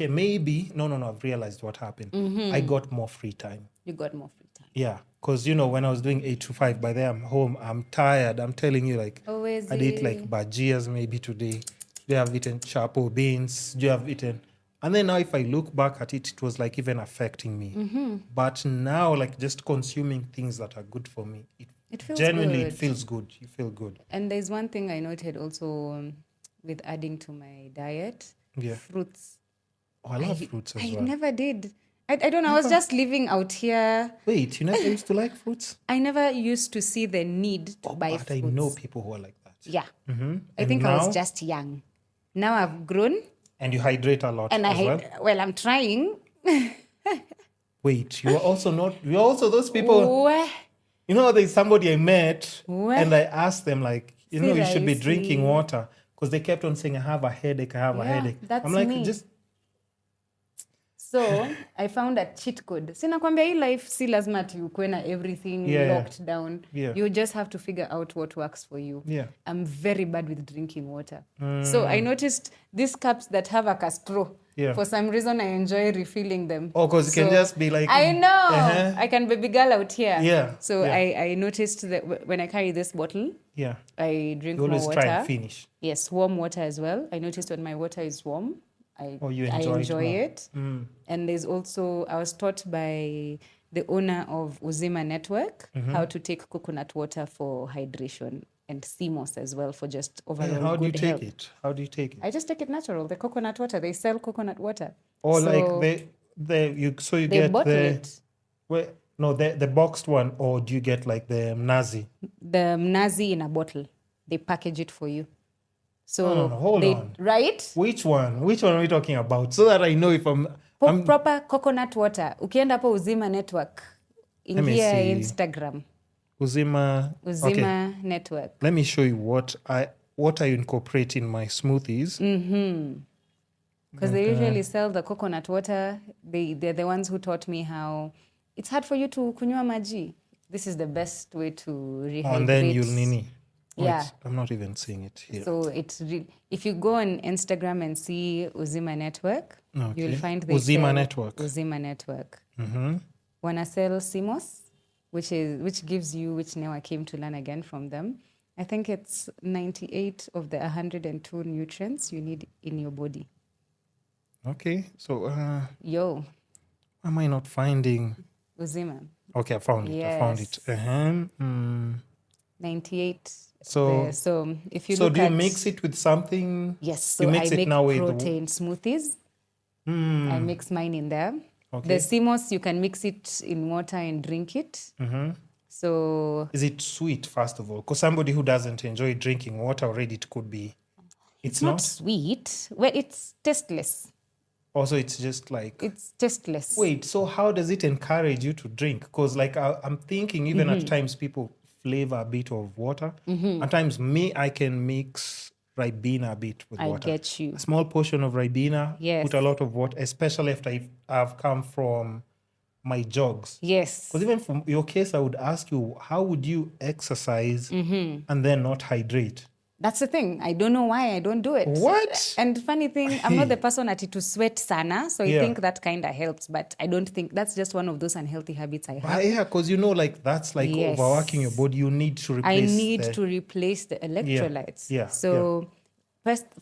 Maybe. No, I've realized what happened. I got more free time. You got more free time. Yeah. Because, when I was doing 8 to 5, by then I'm home, I'm tired. I'm telling you, like, Always I did like bhajias maybe today. Today I've eaten chapo beans. Today I've eaten. And then now if I look back at it, it was like even affecting me. But now, like, just consuming things that are good for me, it feels genuinely good. It feels good. You feel good. And there's one thing I noted also with adding to my diet. Yeah. Fruits. Oh, I love fruits as well. I never did. I don't know. I was just living out here. Wait, you never used to like fruits? I never used to see the need to buy fruits. But I know people who are like that. Yeah. I think I was just young. Now I've grown. And you hydrate a lot and as well? I'm trying. Wait, you're also those people. There's somebody I met and I asked them, like, you should be drinking water. Because they kept on saying, I have a headache. That's I'm like, me. So I found a cheat code. Sinakwambia hii life si lazima tukue na everything locked down. Yeah. You just have to figure out what works for you. Yeah. I'm very bad with drinking water. So I noticed these cups that have a straw. Yeah. For some reason, I enjoy refilling them. Oh, because it can just be like... I know. I can baby girl out here. Yeah. So I noticed that when I carry this bottle, I drink more water. You always try and finish. Yes, warm water as well. I noticed when my water is warm, I enjoy it. And there's also, I was taught by the owner of Uzima Network how to take coconut water for hydration. And CMOS as well for just overall good health. How do you take it? I just take it natural. The coconut water. They sell coconut water. Or so you get bottle it. The boxed one, or do you get like the Nazi? The Nazi in a bottle. They package it for you. So hold on. Right? Which one? Which one are we talking about? So that I know if I'm proper coconut water. Ukienda hapo Uzima Network. Ingia Instagram. Uzima Network. Let me show you what I incorporate in my smoothies. Because they usually sell the coconut water. They're the ones who taught me how it's hard for you to kunywa maji. This is the best way to rehydrate. And then you'll nini. Yeah. Wait, I'm not even seeing it here. So if you go on Instagram and see Uzima Network, you'll find Uzima Network. Uzima Network. Wanna sell CMOS? Which gives you, which now I came to learn again from them. I think it's 98 of the 102 nutrients you need in your body. Okay, so... am I not finding... Uzima. Okay, I found it. Yes. I found it. 98. So if you look do you mix it with something? Yes, so you mix I make now with protein smoothies. I mix mine in there. Okay. The CMOS, you can mix it in water and drink it. So... Is it sweet, first of all? Because somebody who doesn't enjoy drinking water already, it could be... It's not sweet. Well, it's tasteless. Also, it's just like... It's tasteless. Wait, so how does it encourage you to drink? Because like I'm thinking even at times people flavor a bit of water. At times I can mix Ribena a bit with water. I get you. A small portion of Ribena, put a lot of water, especially after I've come from my jogs. Yes. Because even from your case, I would ask you, how would you exercise and then not hydrate? That's the thing. I don't know why I don't do it. What? And funny thing, I'm not the person to sweat sana, so I think that kind of helps. But I don't think that's just one of those unhealthy habits I have. But yeah, because that's like overworking your body. You need to replace the electrolytes. Yeah. So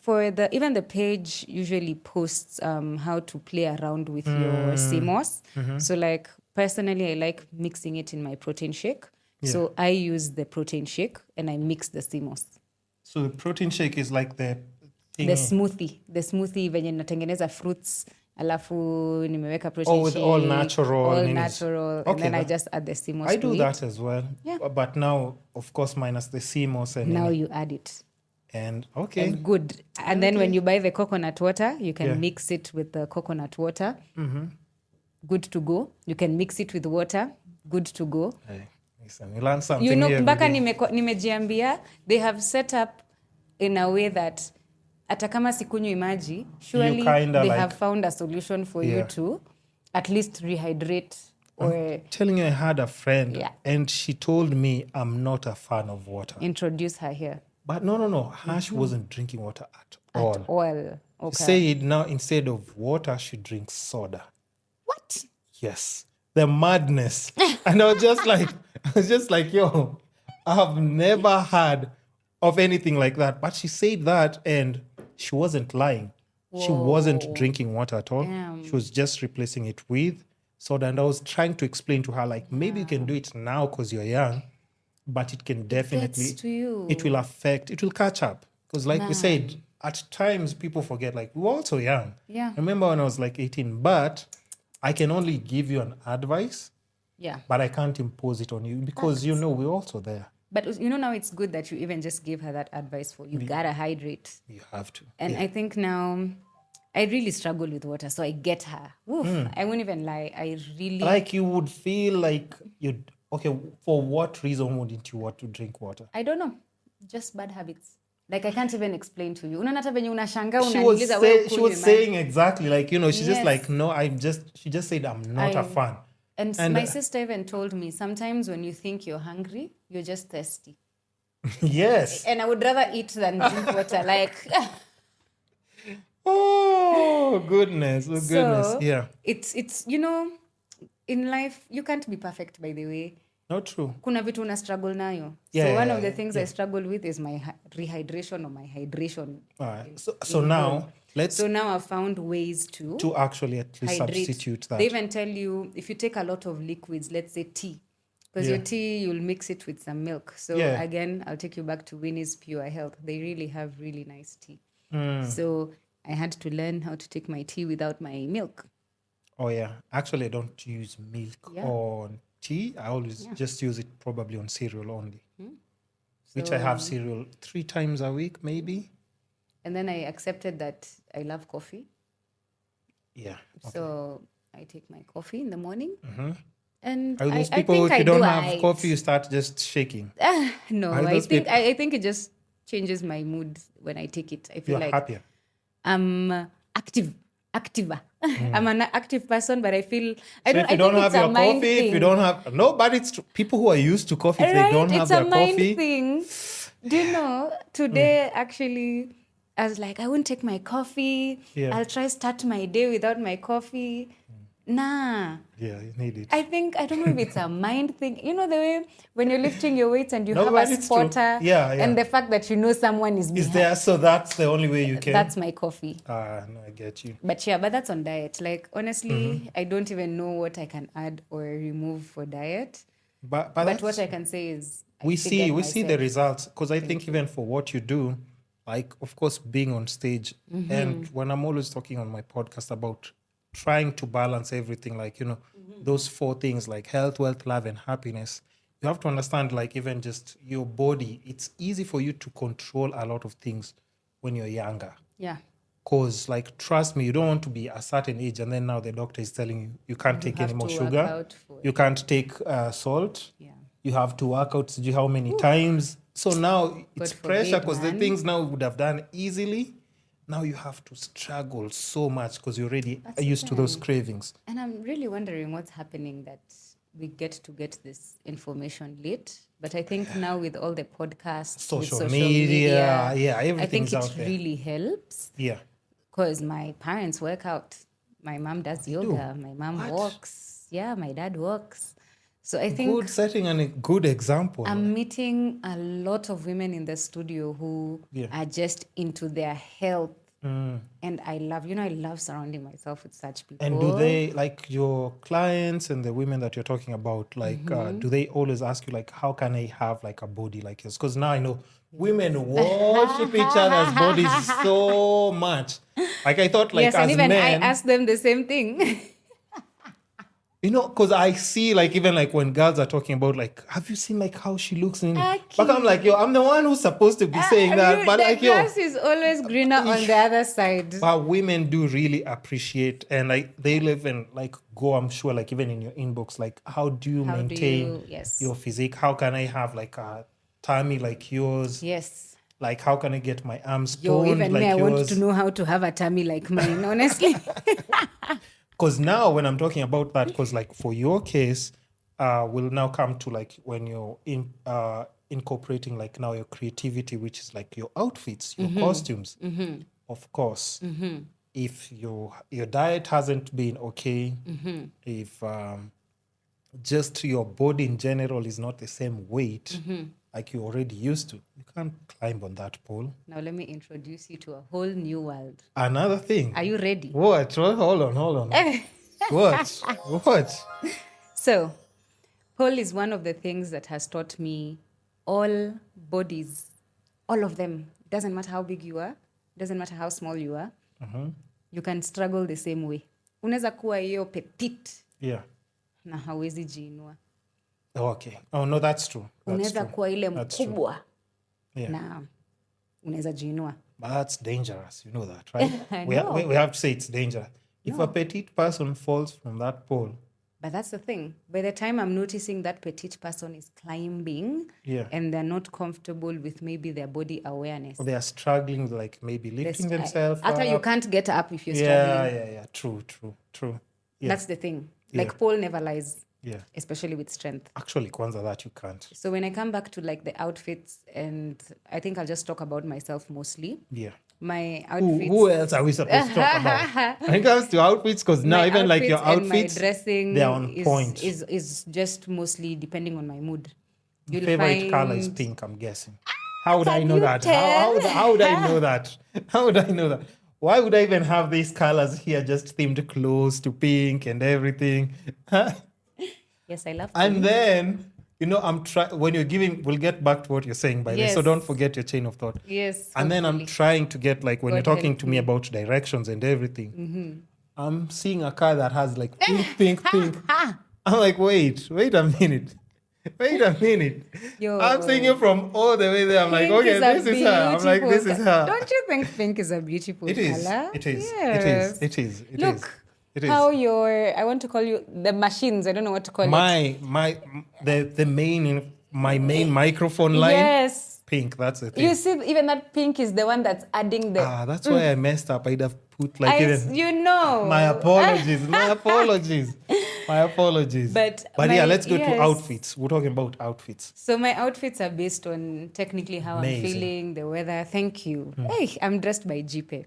for even the page usually posts how to play around with your CMOS. So like personally, I like mixing it in my protein shake. Yeah. So I use the protein shake and I mix the CMOS. So the protein shake is like the smoothie venye natengeneza fruits alafu nimeweka protein with shake. all natural. Okay, and then I just add the CMOS I do that as well. Yeah. But now, of course, minus the CMOS. And now you add it. And And good. And then when you buy the coconut water, you can mix it with the coconut water. Good to go. You can mix it with water. good to go. Hey, listen, you learn something You know, here mpaka every day. nimejiambia, they have set up in a way that hata kama sikunywi maji, surely kinda they like- have found a solution for you to at least rehydrate or Telling you, I had a friend, Yeah. and she told me I'm not a fan of water. introduce her here But no. Hash wasn't drinking water at all. at all. She Okay. said now instead of water, she drinks soda. What? Yes. The madness. And I was just like, yo, I've never heard of anything like that. But she said that and she wasn't lying. She wasn't drinking water at all. Damn. She was just replacing it with soda. And I was trying to explain to her, like, maybe you can do it now because you're young, but it can definitely, Gets to you. it will catch up. Because like we said, at times people forget, like, we were also young. Yeah. I remember when I was like 18, but I can only give you an advice, Yeah. but I can't impose it on you because, we're also there. But now it's good that you even just gave her that advice for you gotta hydrate. You have to. And I think now I really struggle with water, so I get her. Oof, I won't even lie. I really Like you would feel like for what reason wouldn't you want to drink water? I don't know. Just bad habits. Like I can't even explain to you. Unaona hata venye unashangaa She unaniuliza wewe was ukunywe maji. saying exactly like, she's just Yes. like, no, she just said, I'm not a fan. And my sister even told me sometimes when you think you're hungry, you're just thirsty. Yes. And I would rather eat than drink water. Like Oh, goodness. Oh, goodness. So, Yeah. It's in life you can't be perfect, by the way. Not true. Kuna vitu una struggle nayo. Yeah, So one yeah, of the yeah, things I struggle with is my rehydration or my hydration. All right. So now let's So now I've found ways to actually at least hydrate. substitute that. They even tell you if you take a lot of liquids, let's say tea, because your tea, you'll mix it with some milk. So again, I'll take you back to Winnie's Pure Health. They really have really nice tea. So I had to learn how to take my tea without my milk. Oh yeah. Actually, I don't use milk on tea. I always just use it probably on cereal only. Which I have cereal 3 times a week, maybe. And then I accepted that I love coffee. Yeah. So I take my coffee in the morning. And Are those I people, think if I you don't do have aight. coffee, you start just shaking? No, Are I those think people- I think it just changes my mood when I take it. I feel You're like happier. I'm active. I'm an active person, but I feel I So don't. if you I don't think have it's your a mind coffee, thing. if you don't have but it's true. People who are used to coffee, if they Right? don't have It's their a mind coffee. thing. Do you know? Today, actually, I was like, I won't take my coffee. Yeah. I'll try start my day without my coffee. Nah. Yeah, you need it. I don't know if it's a mind thing. You know the way when you're lifting your weights and you No, have but a it's true. spotter, Yeah. and the fact that someone is Is behind. there, so that's the only way you can. That's my coffee. No, I get you. But that's on diet. Like honestly, I don't even know what I can add or remove for diet. But But what I can say is I we see the myself. results, because I think even for what you do, like of course being on stage, and when I'm always talking on my podcast about trying to balance everything, like those 4 things, like health, wealth, love, and happiness, you have to understand, like even just your body, it's easy for you to control a lot of things when you're younger. Yeah. Because, like, trust me, you don't want to be a certain age and then now the doctor is telling you you can't take have any more to work sugar, out for you can't take salt, Yeah. you have to work out how many times. So now it's God pressure, forbid, because the man. things now would have done easily, now you have to struggle so much because you're already That's the used to those thing. cravings. And I'm really wondering what's happening that we get this information late. But I think now with all the podcasts, with Social media, yeah, I think everything's it out there. really helps. Yeah. Because my parents work out. My mom does yoga. My mom What? walks. Yeah, my dad walks. So I think Good setting and a good example. I'm meeting a lot of women in the studio who are just into their health. And I love surrounding myself with such people. And do they, like your clients and the women that you're talking about, like, do they always ask you, like, how can I have like a body like yours? Because now I know women worship each other's bodies so much. Like I thought, like yes, as and even men, I ask them the same thing. You know, because I see like even like when girls are talking about like, have you seen like how she looks in? But I'm like, yo, I'm the one who's supposed to be saying that. But the like, yo, grass is always greener on the other side. but women do really appreciate, and like they live in like go, I'm sure, like even in your inbox, like how do you maintain your physique? How can I have like a tummy like yours? Yes. Like how can I get my arms toned even like me, I yours? Want to know how to have a tummy like mine, honestly. Because now when I'm talking about that, because like for your case, we'll now come to like when you're incorporating like now your creativity, which is like your outfits, your costumes. Of course, if your diet hasn't been okay, if just your body in general is not the same weight like you already used to, you can't climb on that pole. Now let me introduce you to a whole new world. Another thing. Are you ready? What? Hold on. What? So, pole is one of the things that has taught me all bodies, all of them. Doesn't matter how big you are, doesn't matter how small you are, you can struggle the same way. Unaweza kuwa hiyo petite. Yeah. Na hawezi jiinua. Okay. Oh no, that's true. Unaweza kuwa ile mkubwa. Yeah. Na unaweza jiinua. But that's dangerous, you know that, right? we have to say it's dangerous. If a petite person falls from that pole. But that's the thing. By the time I'm noticing that petite person is climbing and they're not comfortable with maybe their body awareness. Or they are struggling, like maybe lifting themselves after up. You can't get up if you're struggling. Yeah. True. Yeah. That's the thing. Like pole never lies. Yeah. Especially with strength. Actually, kwanza that you can't. So when I come back to like the outfits, and I think I'll just talk about myself mostly. Yeah. My outfits. Who else are we supposed to talk about? When it comes to outfits, because now even like your outfits, my dressing they're on point. Is just mostly depending on my mood. Your favorite color is pink, I'm guessing. How would I know that? How would I know that? How would I know that? Why would I even have these colors here just themed close to pink and everything? Yes, I love pink. And then, you know, when you're giving, we'll get back to what you're saying by this, so don't forget your chain of thought. Yes. And then I'm trying to get, like, when you're talking to me about directions and everything, I'm seeing a car that has like pink. I'm like, wait a minute. Yo. I'm seeing you from all the way there. I'm like, okay, this is her. I'm like, this is her. Don't you think pink is a beautiful color? It is. Yes. It is. Look. It is. How I want to call you the machines. I don't know what to call it. My main microphone line. Yes. Pink. That's the thing. You see, even that pink is the one that's adding the. That's why I messed up. I'd have put like My apologies. My apologies. But let's go to outfits. We're talking about outfits. So my outfits are based on technically how I'm feeling, the weather. Thank you. Hey, I'm dressed by Jipe.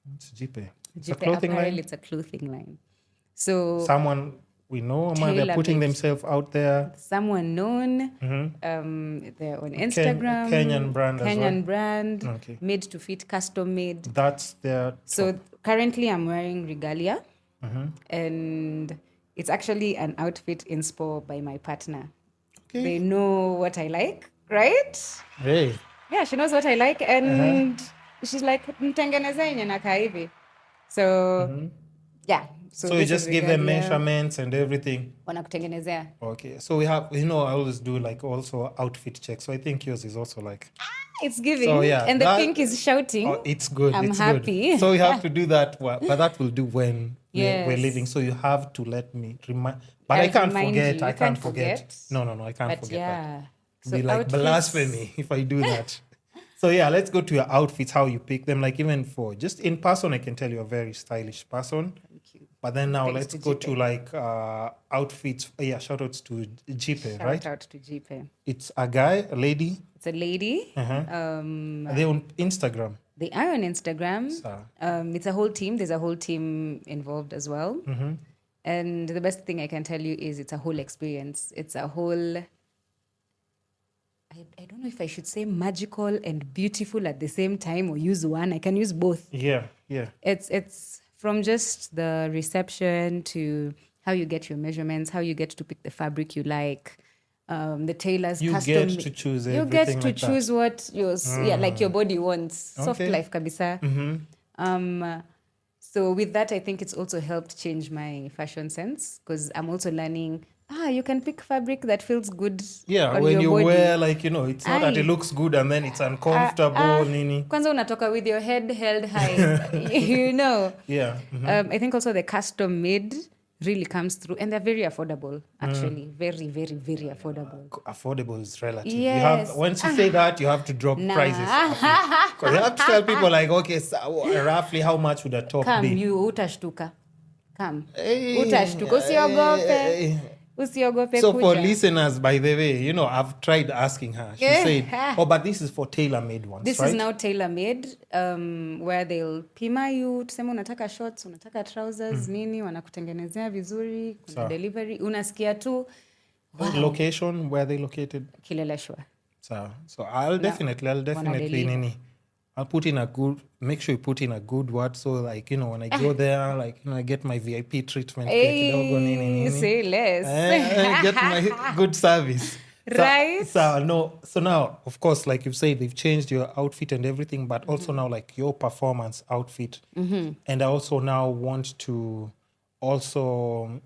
What's Jipe? It's a clothing line? It's a clothing line. So someone we know, they're putting themselves out there. Someone known. They're on Instagram. Kenyan brand. Okay. Made to fit, custom made. That's their top. So currently I'm wearing regalia. And it's actually an outfit inspo by my partner. Okay. They know what I like, right? Hey. Yeah, she knows what I like. And she's like, mtengeneze yenye nakaa hivi. So, yeah. So you just give them measurements and everything? Wanakutengenezea. Okay. So we have, I always do like also outfit checks. So I think yours is also like... It's giving. So, yeah, and the pink is shouting. Oh, it's good. I'm happy. Good. So we have to do that. But that will do when we're leaving. So you have to let me remind. But I can't forget. I can't forget. No, I can't forget that. So be like outfits. Blasphemy if I do that. So yeah, let's go to your outfits, how you pick them. Like even for just in person, I can tell you're a very stylish person. Thank you. But then now let's go to like outfits. Yeah, shout outs to Jipe, right? Shout out to Jipe. It's a guy, a lady. It's a lady. Are they on Instagram? They are on Instagram. It's a whole team. There's a whole team involved as well. And the best thing I can tell you is it's a whole experience. It's a whole... I don't know if I should say magical and beautiful at the same time or use one. I can use both. Yeah. It's from just the reception to how you get your measurements, how you get to pick the fabric you like, the tailor's custom. You get to choose everything. You get to choose what like your body wants. Okay. Soft life kabisa. So with that, I think it's also helped change my fashion sense because I'm also learning, you can pick fabric that feels good on when your you body. wear, like, it's not that it looks good and then it's uncomfortable, nini. Kwanza unatoka with your head held high, you know. Yeah. I think also the custom made really comes through, and they're very affordable, actually. Very, very, very affordable. Affordable is relative. Yes. You have, once you say that, you have to drop prices. Because you have to tell people, like, okay, so roughly how much would a top be? You utashtuka. Come. Hey, Utashtuka. Usiogope so for kuja. listeners, by the way, I've tried asking her. She said, but this is for tailor-made ones, This right? is now tailor-made, where they'll pima you, tuseme unataka shorts, unataka trousers, nini, wanakutengenezea vizuri, kuna delivery, unasikia tu. Wow. Location, where are they located? Kileleshwa. So I'll definitely, nini, I'll put in make sure you put in a good word. So, like, when I go there, like, I get my VIP treatment. Hey, say less. I get my good service. Right. So now, of course, like you've said, they've changed your outfit and everything, but also now, like, your performance outfit. And I also now want to also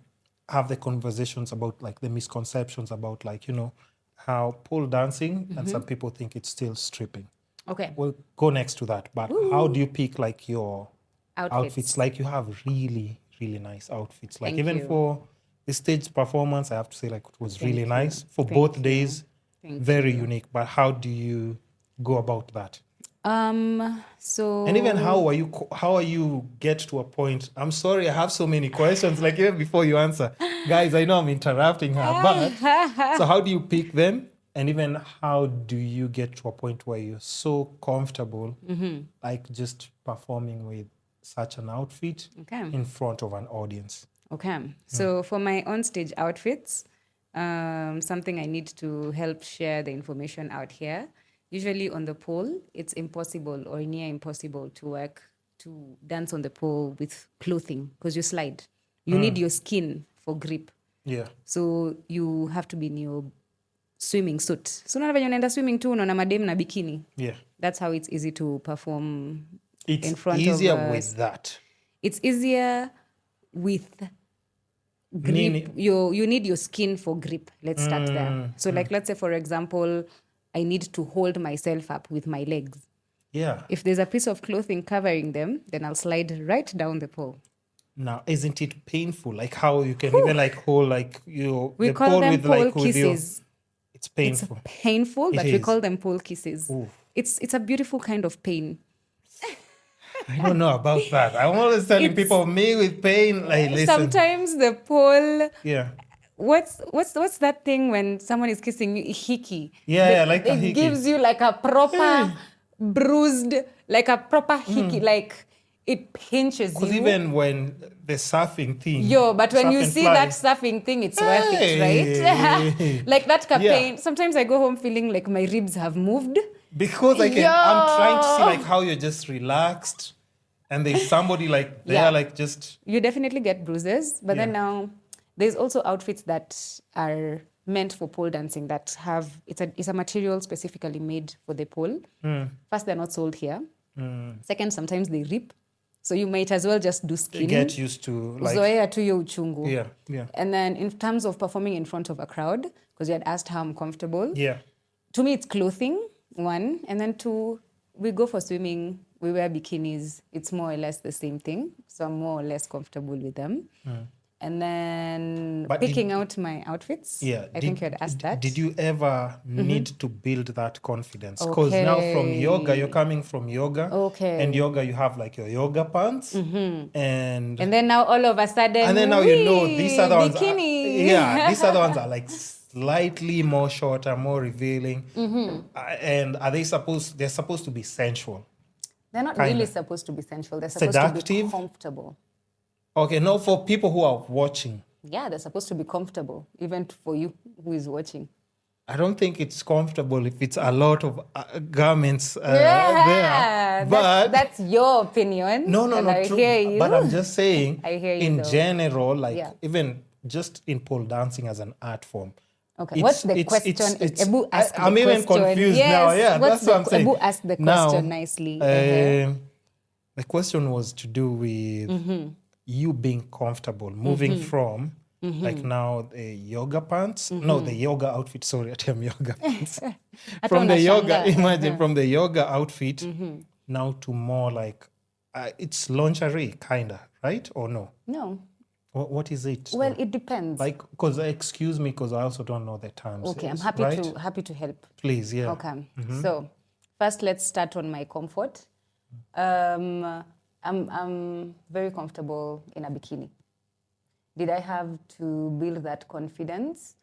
have the conversations about, like, the misconceptions about, like, how pole dancing, and some people think it's still stripping. Okay. We'll go next to that. But how do you pick, like, your outfits? Like, you have really, really nice outfits. Like, even for the stage performance, I have to say, like, it was really nice. For both days, very unique. But how do you go about that? So... And even how are you get to a point? I'm sorry, I have so many questions, like, even before you answer. Guys, I know I'm interrupting her, but so how do you pick them? And even how do you get to a point where you're so comfortable, like, just performing with such an outfit in front of an audience? Okay. So for my on-stage outfits, something I need to help share the information out here. Usually on the pole, it's impossible or near impossible to dance on the pole with clothing because you slide. You need your skin for grip. Yeah. So you have to be in your swimming suit. So unaona venye unaenda swimming tu unaona madem na bikini. Yeah. That's how it's easy to perform it's in front of It's easier with that. It's easier with grip. You need your skin for grip. Let's start there. So like, let's say, for example, I need to hold myself up with my legs. Yeah. If there's a piece of clothing covering them, then I'll slide right down the pole. Now, isn't it painful? Like, how you can even, like, hold, like, we call them with, pole like, kisses. It's painful. It's painful, but we call them pole kisses. Ooh. It's a beautiful kind of pain. I don't know about that. I'm always telling people, me with pain, like, listen. Sometimes the pole... Yeah. What's that thing when someone is kissing you? Hickey. Yeah, like a hickey. It gives you like a proper bruised, like a proper hickey, like it pinches you. Because even when the surfing thing. But when you see that surfing thing, it's worth it, right? Like that pain. Sometimes I go home feeling like my ribs have moved. Because I'm trying to see, like, how you're just relaxed and there's somebody, like, there, like, just... You definitely get bruises, but then now... There's also outfits that are meant for pole dancing that have, it's a material specifically made for the pole. First, they're not sold here. Second, sometimes they rip. So you might as well just do skin. Get used to, like... Zoea tu yo uchungu. Yeah. And then in terms of performing in front of a crowd, because you had asked how I'm comfortable. Yeah. To me, it's clothing, one. And then two, we go for swimming, we wear bikinis. It's more or less the same thing. So I'm more or less comfortable with them. And then picking out my outfits. Yeah. I think you had asked that. Did you ever need to build that confidence? Because now from yoga, you're coming from yoga. Okay. And yoga, you have, like, your yoga pants. And then now all of a sudden, and then now these other ones bikini. these other ones are, like, slightly more shorter, more revealing. And they're supposed to be sensual. They're not really supposed to be sensual. They're supposed Seductive? to be comfortable. Okay, no, for people who are watching. Yeah, they're supposed to be comfortable, even for you who is watching. I don't think it's comfortable if it's a lot of garments there. But that's your opinion. No, I true. hear you. But I'm just saying, I hear you, in though. general, like, even just in pole dancing as an art form. Okay, what's the question? Ebu ask I'm the even question. confused now. Yeah, that's what I'm saying. Ebu ask the question nicely. The question was to do with you being comfortable, moving from like now the yoga pants. No, the yoga outfit. Sorry, I tell yoga pants. From the yoga, imagine from the yoga outfit now to more like it's lingerie, kinda, right? Or no? No. What is it? Well, it depends. Like, because excuse me, because I also don't know the terms. Okay, yes, I'm happy right? to help. Please, yeah. Okay. So first, let's start on my comfort. I'm very comfortable in a bikini. Did I have to build that confidence?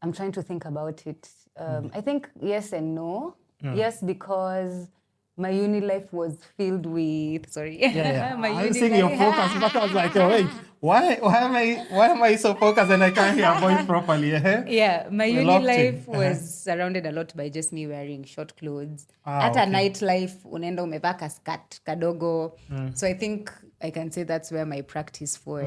I'm trying to think about it. I think yes and no. Yes, because my uni life was filled with Yeah. my I was uni seeing your life. focus, but I was like, oh, wait, why am I so focused and I can't hear a voice properly? Yeah, my We uni locked life in. was surrounded a lot by just me wearing short clothes. Ah, At a okay. nightlife, unaenda umevaa kaskat kadogo. So I think I can say that's where my practice for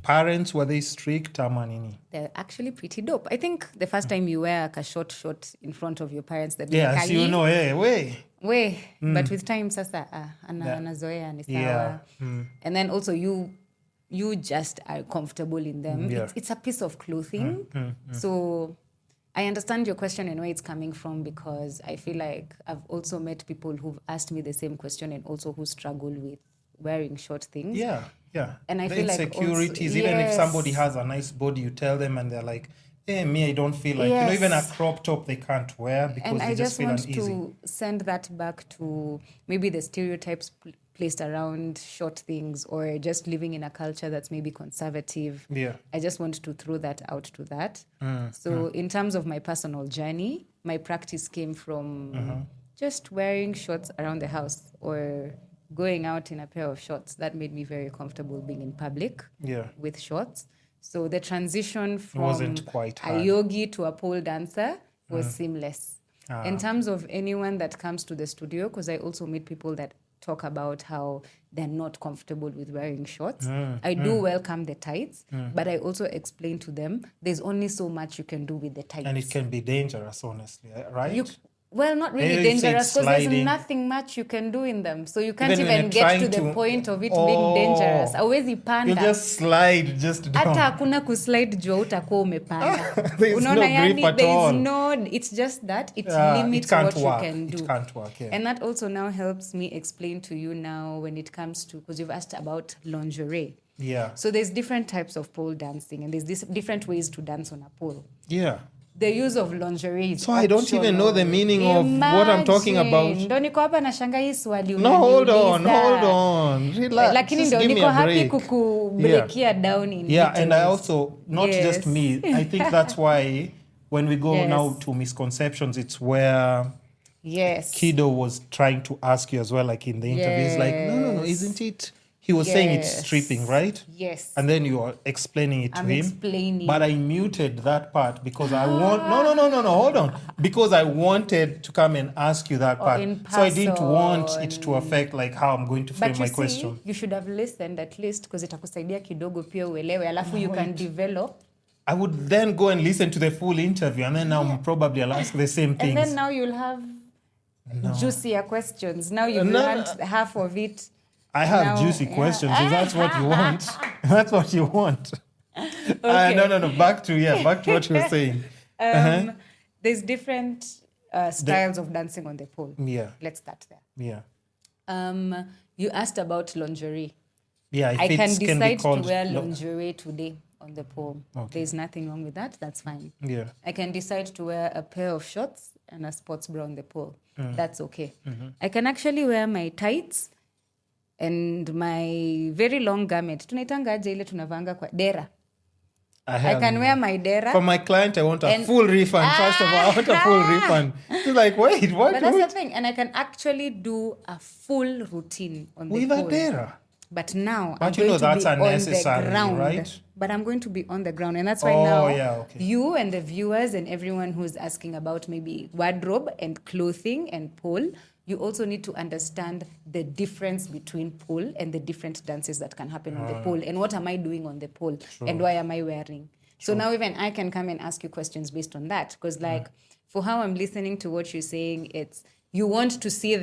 Parents, were they strict or manini? they're actually pretty dope. I think the first time you wear a short in front of your parents, that Yeah, so you know, hey, way. but with time sasa anazoea ni sawa. Yeah. And then also you just are comfortable in them. Yeah. It's a piece of clothing. So I understand your question and where it's coming from, because I feel like I've also met people who've asked me the same question and also who struggle with wearing short things. Yeah. And I the feel like insecurities, also, even if yes. somebody has a nice body, you tell them and they're like, hey, me, I don't feel like, Yes. even a crop top they can't wear because And they I just feel want uneasy. to send that back to maybe the stereotypes placed around short things, or just living in a culture that's maybe conservative. Yeah. I just want to throw that out to that. So in terms of my personal journey, my practice came from just wearing shorts around the house or going out in a pair of shorts. That made me very comfortable being in public with shorts. So the transition from wasn't quite a hard. yogi to a pole dancer was seamless. In terms of anyone that comes to the studio, because I also meet people that talk about how they're not comfortable with wearing shorts. I do welcome the tights, but I also explain to them there's only so much you can do with the tights. And it can be dangerous, honestly, right? Well, not really Maybe if it's dangerous, because there's sliding. nothing much you can do in them. So you can't Even when even you're get to trying the to- point of it being dangerous. Hauwezi You panda. just slide just down. Hata hakuna kuslide juu utakuwa umepanda. There's Unaona no yani, grip at there is all. no, it's just that it Yeah, limits it can't what work. you can do. It can't work, yeah. And that also now helps me explain to you now when it comes to, because you've asked about lingerie. Yeah. So there's different types of pole dancing, and there's different ways to dance on a pole. Yeah. The use of lingerie is So I don't even know the meaning of what I'm talking about. Ndo niko hapa nashanga hii swali No, hold unaniuliza. on. Relax. Lakini Just ndo give me niko a happy break. kukubreakia down in Yeah, and I details. also, not just me, I think that's why when we go Yes. now to misconceptions, it's where Yes. Kido was trying to ask you as well, like in the interview. He's like, no, Yes. isn't it? He was saying it's Yes. stripping, right? Yes. And then you are explaining it to I'm him. explaining. But I muted that part because I want... No, hold on. Because I wanted to come and ask you that part. in So I didn't want person. it to affect like how I'm going to frame But my you see, question. you should have listened at least, because itakusaidia kidogo pia uelewe, alafu you can develop. I would then go and listen to the full interview and then now probably I'll ask the same things. And then now you'll have juicier questions. Now you've No. learned half of it. I have Now- juicy questions if that's what you want. That's what you want. Okay. No. Back to what you were saying. There's different styles of dancing on the pole. Yeah. Let's start there. Yeah. You asked about lingerie. Yeah, if I it can be decide to called wear lingerie today on the pole. Okay. There's nothing wrong with that. That's fine. Yeah. I can decide to wear a pair of shorts and a sports bra on the pole. That's okay. I can actually wear my tights and my very long garment. Tunaitanga aje ile tunavanga kwa dera. I can wear my dera. For my client, I want a And- full refund. First of all, I want a full refund. She's like, wait, what? But that's the thing. And I can actually do a full routine on the With pole. a dera. But now But I'm you know going to that's be on the unnecessary, ground. right? But I'm going to be on the ground. And that's why Oh, now yeah, okay. you and the viewers and everyone who's asking about maybe wardrobe and clothing and pole, you also need to understand the difference between pole and the different dances that can happen on the pole. And what am I doing on the pole? And why am I wearing? So now even I can come and ask you questions based on that. Because like for how I'm listening to what you're saying, it's you want to see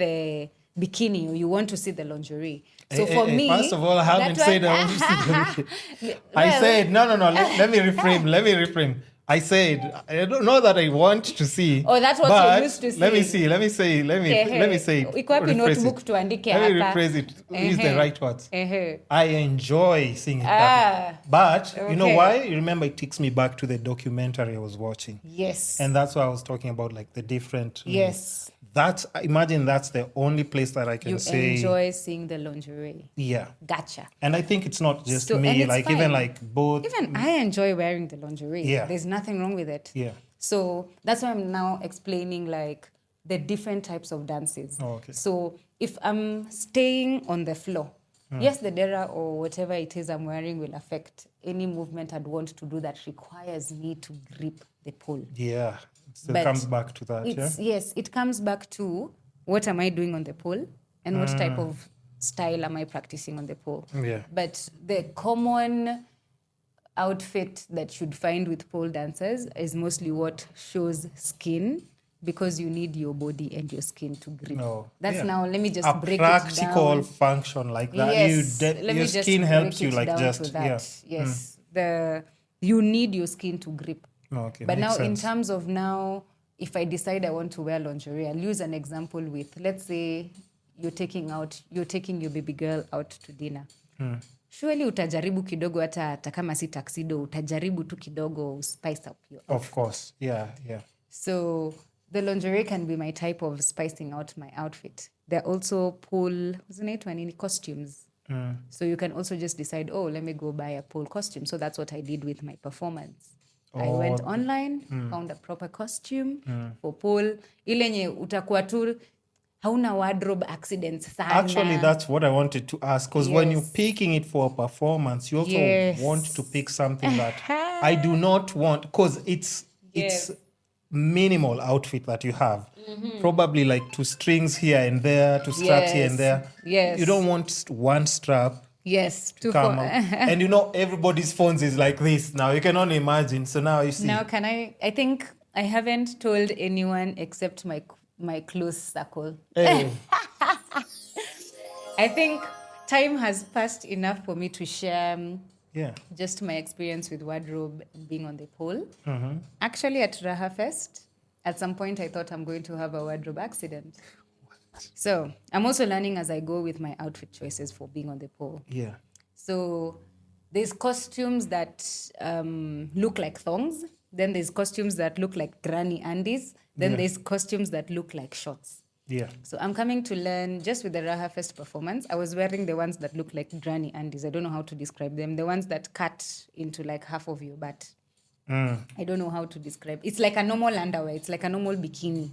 bikini or you want to see the lingerie. So for me, first of all, I haven't said I want to see the I said no. Let me reframe. I said I don't know that I want to see. Oh, that's what you used to see. Let me say. Let me say it. Iko wapi notebook tuandike hapa? Let me rephrase it. Use the right words. I enjoy seeing it that way. But you know why? You remember it takes me back to the documentary I was watching. Yes. And that's why I was talking about like the different. Yes. Imagine that's the only place that I can say. You enjoy seeing the lingerie. Yeah. Gotcha. And I think it's not just me, like fine. Even like both. Even I enjoy wearing the lingerie. Yeah. There's nothing wrong with it. Yeah. So that's why I'm now explaining like the different types of dances. Oh, okay. So if I'm staying on the floor, yes, the dera or whatever it is I'm wearing will affect any movement I'd want to do that requires me to grip the pole. Yeah. So it comes back to that, Yes, it comes back to what am I doing on the pole and what type of style am I practicing on the pole. Yeah. But the common outfit that you'd find with pole dancers is mostly what shows skin because you need your body and your skin to grip. Now, let me just break it down. A practical function like that. Yes, your skin helps you like just, Yes, you need your skin to grip. Okay, but now, sense. in terms of now, if I decide I want to wear lingerie, I'll use an example with, let's say, you're taking your baby girl out to dinner. Surely utajaribu kidogo hata kama si tuxedo, utajaribu tu kidogo spice up your outfit. Of course, yeah. So the lingerie can be my type of spicing out my outfit. There are also pole, costumes. So you can also just decide, let me go buy a pole costume. So that's what I did with my performance. I went online, found a proper costume for pole. Ile nye utakuwa tu hauna wardrobe accidents sana. Actually, that's what I wanted to ask. Because when you're picking it for a performance, you also want to pick something that I do not want. Because it's minimal outfit that you have. Probably like 2 strings here and there, 2 straps here and there. Yes. You don't want one strap. Yes, to come out. And everybody's phones is like this now. You can only imagine. So now you see. Now I think I haven't told anyone except my close circle. Hey. I think time has passed enough for me to share just my experience with wardrobe and being on the pole. Actually, at Raha Fest, at some point I thought I'm going to have a wardrobe accident. So I'm also learning as I go with my outfit choices for being on the pole. Yeah. So there's costumes that look like thongs. Then there's costumes that look like granny undies. Then there's costumes that look like shorts. Yeah. So I'm coming to learn just with the Raha Fest performance. I was wearing the ones that look like granny undies. I don't know how to describe them. The ones that cut into like half of your butt. I don't know how to describe. It's like a normal underwear. It's like a normal bikini.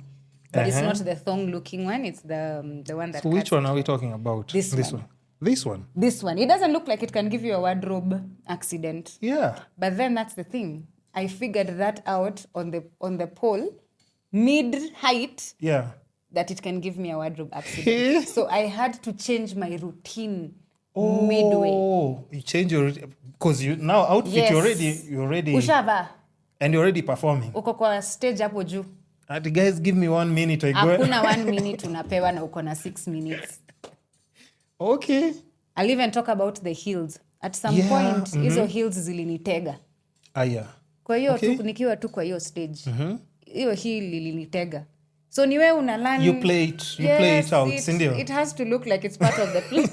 But it's not the thong-looking one. It's the one that. So which one are we talking about? This one. This one. This one. It doesn't look like it can give you a wardrobe accident. Yeah. But then that's the thing. I figured that out on the pole, mid-height. Yeah. That it can give me a wardrobe accident. So I had to change my routine midway. Oh, you change your because you now outfit. Yes. You're already. Ushava. And you're already performing. Uko kwa stage hapo juu. Guys, give me 1 minute. Hakuna 1 minute unapewa na uko na 6 minutes. Okay. I'll even talk about the heels. At some point, hizo heels zilinitega. Yeah. Kwa hiyo nikiwa tu kwa hiyo stage. Hiyo heel ilinitega. So niwe una learn. You play it out, sindio? It has to look like it's part of the plan.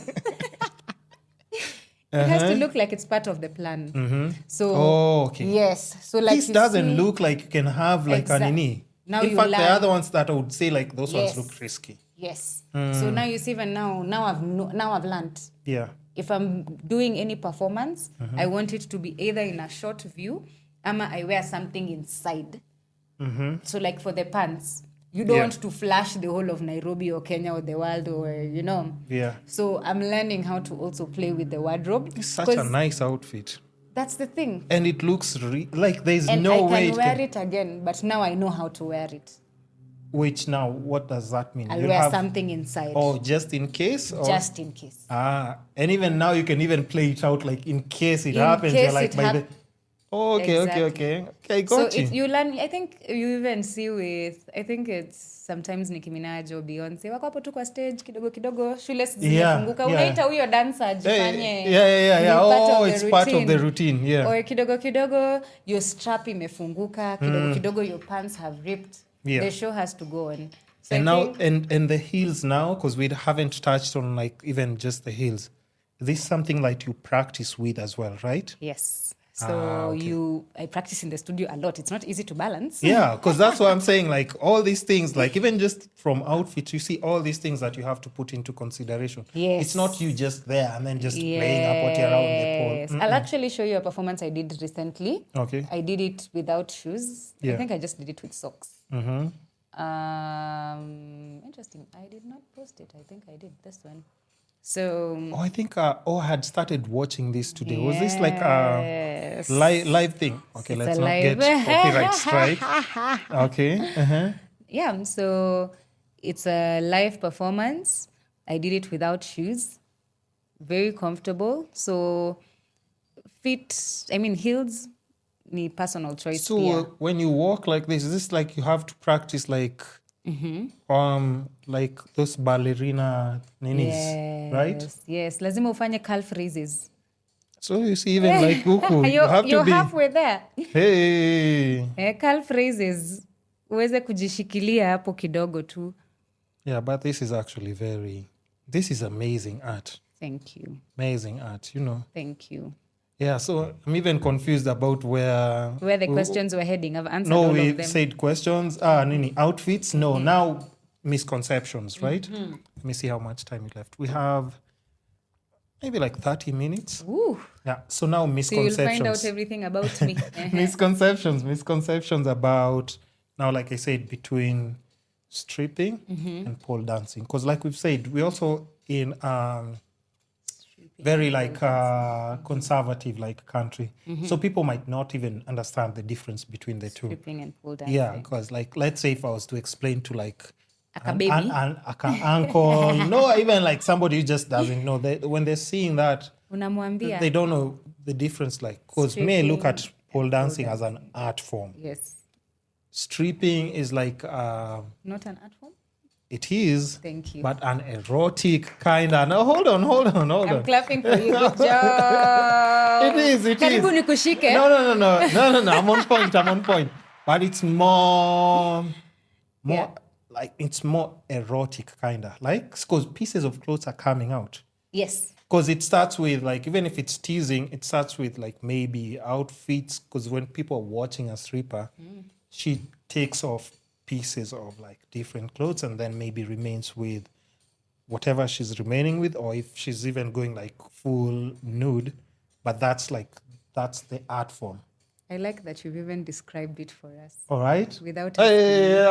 It has to look like it's part of the plan. So yes. So like this doesn't look like you can have like an knee. Now in fact, the other ones that I would say like those ones look risky. Yes. So now you see, even now I've learned. Yeah. If I'm doing any performance, I want it to be either in a short view, ama I wear something inside. So like for the pants, you don't want to flash the whole of Nairobi or Kenya or the world or, Yeah. So I'm learning how to also play with the wardrobe. It's such a nice outfit. That's the thing. And it looks like there's and no way I can wear it again, but now I know how to wear it. Which now, what does that mean? I'll wear something inside. Oh, just in case? Or? Just in case. And even now you can even play it out like in case it happens. You're like Oh, okay, Exactly. okay, So got you. you learn, I think you even see with, I think it's sometimes Nicki Minaj or Beyonce, wako hapo tu kwa stage, kidogo kidogo, shule zimefunguka, unaita huyo dancer ajifanye. Yeah. Oh, it's routine. part of the routine, yeah. Or kidogo kidogo, your strap imefunguka, kidogo kidogo, your pants have ripped. Yeah. The show has to go on. So And I now, think, and the heels now, because we haven't touched on like even just the heels. This is something like you practice with as well, right? yes. So I practice in the studio a lot. It's not easy to balance. Yeah, because that's what I'm saying. Like all these things, like even just from outfits, you see all these things that you have to put into consideration. Yes. It's not you just there and then just playing up what around the pole. I'll actually show you a performance I did recently. Okay. I did it without shoes. Yeah. I think I just did it with socks. Interesting. I did not post it. I think I did this one. So I think I had started watching this today. Was this like a live thing? Okay, let's not get copyright strike. Okay. Yeah, so it's a live performance. I did it without shoes. Very comfortable. So heels, ni personal choice. So when you walk like this, is this like you have to practice like like those ballerina ninis, right? Yes, lazima ufanye calf raises. So you see, even like huku, you have to you're be halfway there. Hey. Calf raises, uweze kujishikilia hapo kidogo tu. Yeah, but this is amazing art. Thank you. Amazing art, Thank you. Yeah, so I'm even confused about where the questions were heading. I've answered all of them. No, we said questions. Outfits. No, now misconceptions, right? Let me see how much time we left. We have maybe like 30 minutes. Ooh. Yeah, so now misconceptions. So you'll find out everything about me. Misconceptions about, now like I said, between stripping and pole dancing. Because like we've said, we also in very like conservative like country. So people might not even understand the difference between the two. Stripping and pole dancing. Yeah, because like let's say if I was to explain to like a baby, an uncle, no, even like somebody who just doesn't know, when they're seeing that, unamwambia, they don't know the difference. Like, because may look at pole dancing as an art form. Yes. Stripping is like not an art form. It is. Thank you. But an erotic kind of. No, hold on. I'm clapping for you. Good job. It is. Karibu nikushike. No. I'm on point. But it's more like it's more erotic kind of. Like, because pieces of clothes are coming out. Yes. Because it starts with like, even if it's teasing, it starts with like maybe outfits. Because when people are watching a stripper, she takes off pieces of like different clothes and then maybe remains with whatever she's remaining with, or if she's even going like full nude, but that's the art form. I like that you've even described it for us. All right. Without okay.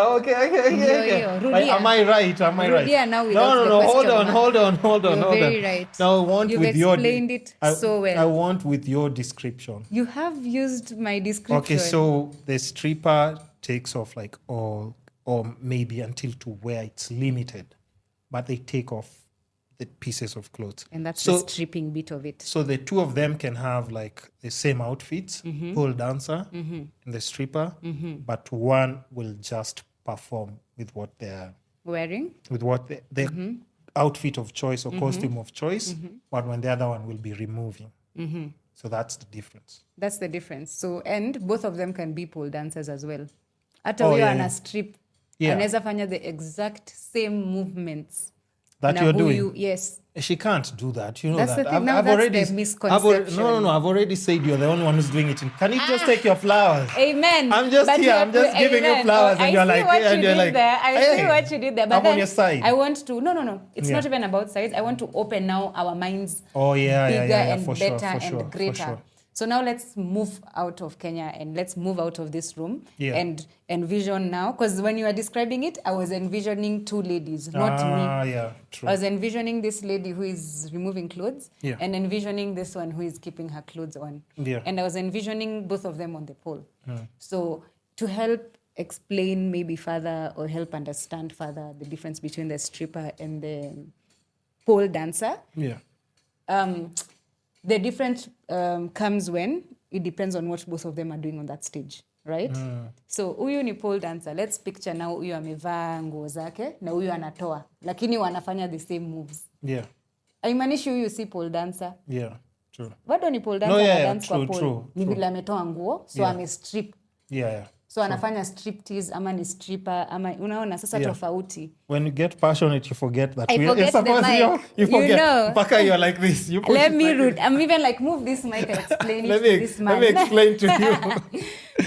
Am I right? Yeah, now no. Hold on. You're very right. Now I want You've explained it so well. I want with your description. You have used my description. Okay, so the stripper takes off like all, or maybe until to where it's limited, but they take off the pieces of clothes. And that's the stripping bit of it. So the two of them can have like the same outfits, pole dancer and the stripper, but one will just perform with what they're wearing, with what the outfit of choice or costume of choice, but when the other one will be removing. So that's the difference. That's the difference. So, and both of them can be pole dancers as well. Hata huyo ana strip, anaweza fanya the exact same movements that you're doing. Yes. She can't do that. You know that's that. The thing. I've already the misconception. No. I've already said you're the only one who's doing it. Can you just take your flowers? Amen. I'm just here. I'm just giving you flowers, and you're like, I see what you did there. But I'm on your side. I want to. No. It's not even about sides. I want to open now our minds. Oh yeah, bigger and for better sure, and greater. For sure. So now let's move out of Kenya and let's move out of this room and envision now. Because when you were describing it, I was envisioning two ladies, not me. Yeah, true. I was envisioning this lady who is removing clothes and envisioning this one who is keeping her clothes on. Yeah. And I was envisioning both of them on the pole. So to help explain maybe further or help understand further the difference between the stripper and the pole dancer. Yeah. The difference comes when it depends on what both of them are doing on that stage, right? So huyu ni pole dancer. Let's picture now huyu amevaa nguo zake na huyu anatoa, lakini wanafanya the same moves. Yeah. Haimaanishi huyu si pole dancer. Yeah, true. Bado ni pole dancer, dance kwa pole. Ni vile ametoa nguo, so amestrip. Yeah. So anafanya striptease ama ni stripper ama unaona sasa tofauti. When you get passionate, you forget that. I forget the mic. You forget. You know. Mpaka you're like this. You push Let me root. I'm even like, move this mic and explain it to this man. Let me explain to you.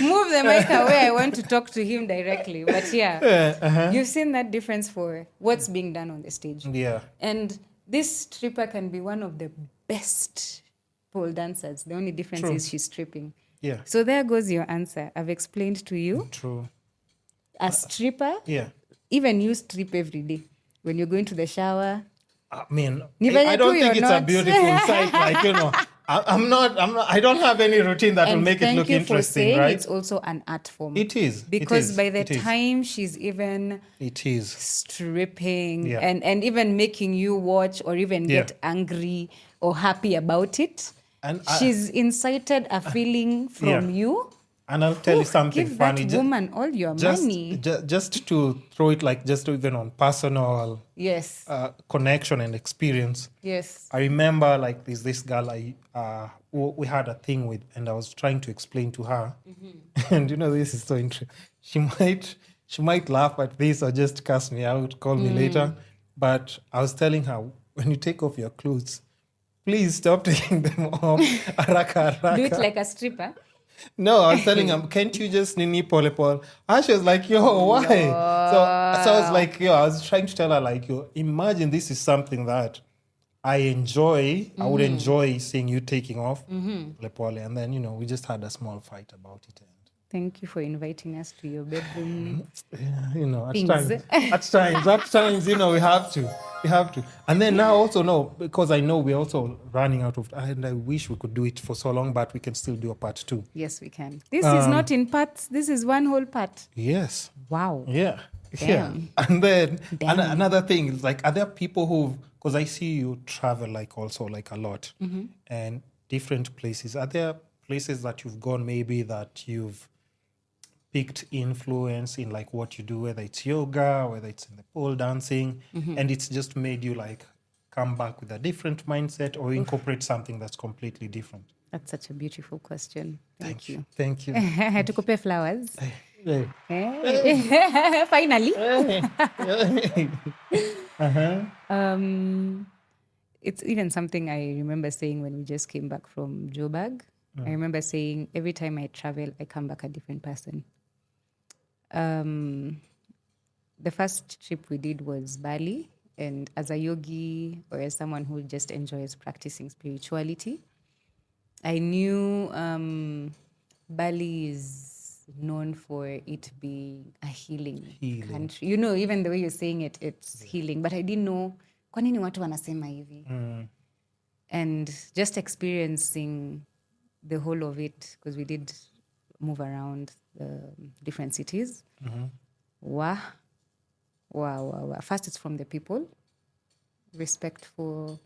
Move the mic away. I want to talk to him directly. But yeah, you've seen that difference for what's being done on the stage. Yeah. And this stripper can be one of the best pole dancers. The only difference is she's stripping. Yeah. So there goes your answer. I've explained to you. True. A stripper, even you strip every day. When you're going to the shower. I mean, I don't think it's a beautiful sight. Like, you know, I'm not, I don't have any routine that will make it look interesting, right? It's also an art form. It is. Because by the time she's even stripping and even making you watch or even get angry or happy about it, and she's incited a feeling from you. And I'll tell you something funny. Give that woman all your money. Just to throw it like just even on personal connection and experience. Yes. I remember like this girl we had a thing with, and I was trying to explain to her. Mm-hmm. And you know, this is so interesting. She might laugh at this or just cuss me out, call me later. But I was telling her, when you take off your clothes, please stop taking them off. Araka. Do it like a stripper. No, I was telling him, can't you just nini pole pole? And she was like, yo, why? So I was like, I was trying to tell her, like, imagine this is something that I enjoy. I would enjoy seeing you taking off pole pole. And then, we just had a small fight about it. Thank you for inviting us to your bedroom. At times, we have to. And then now also, because I know we're also running out of, and I wish we could do it for so long, but we can still do a part 2. Yes, we can. This is not in parts. This is one whole part. Yes. Wow. Yeah. Damn. Yeah. And then another thing is like, are there people because I see you travel like also like a lot and different places. Are there places that you've gone maybe that you've picked influence in like what you do, whether it's yoga, whether it's in the pole dancing, and it's just made you like come back with a different mindset or incorporate something that's completely different? That's such a beautiful question. Thank you. Thank you. Tukupe flowers. Hey. Finally. It's even something I remember saying when we just came back from Joburg. I remember saying every time I travel, I come back a different person. The first trip we did was Bali, and as a yogi or as someone who just enjoys practicing spirituality, I knew Bali is known for it being a healing country. Even the way you're saying it, it's healing. But I didn't know, kwa nini watu wanasema hivi? And just experiencing the whole of it, because we did move around different cities. Wow. First, it's from the people. Respectful,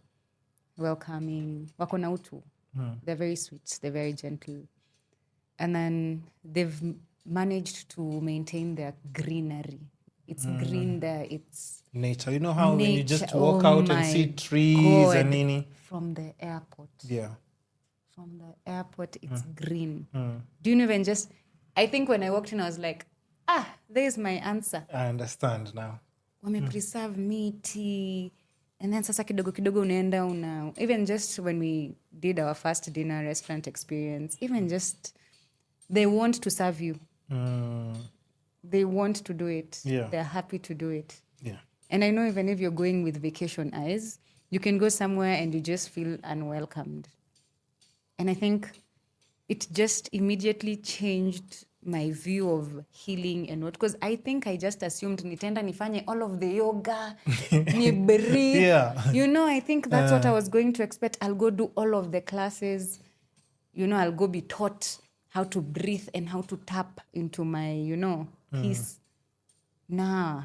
welcoming. Wako na utu. They're very sweet. They're very gentle. And then they've managed to maintain their greenery. It's green there. It's nature. You know how when you just walk out and see trees and nini? From the airport. Yeah. From the airport, it's green. Do you even just... I think when I walked in, I was like, there's my answer. I understand now. Wame preserve miti. And then sasa kidogo unaenda even just when we did our first dinner restaurant experience, even just, they want to serve you. They want to do it. Yeah. They're happy to do it. Yeah. And I know even if you're going with vacation eyes, you can go somewhere and you just feel unwelcomed. And I think it just immediately changed my view of healing and what, because I think I just assumed nitenda nifanye all of the yoga, ni breathe. Yeah. I think that's what I was going to expect. I'll go do all of the classes. I'll go be taught how to breathe and how to tap into my, peace. Nah.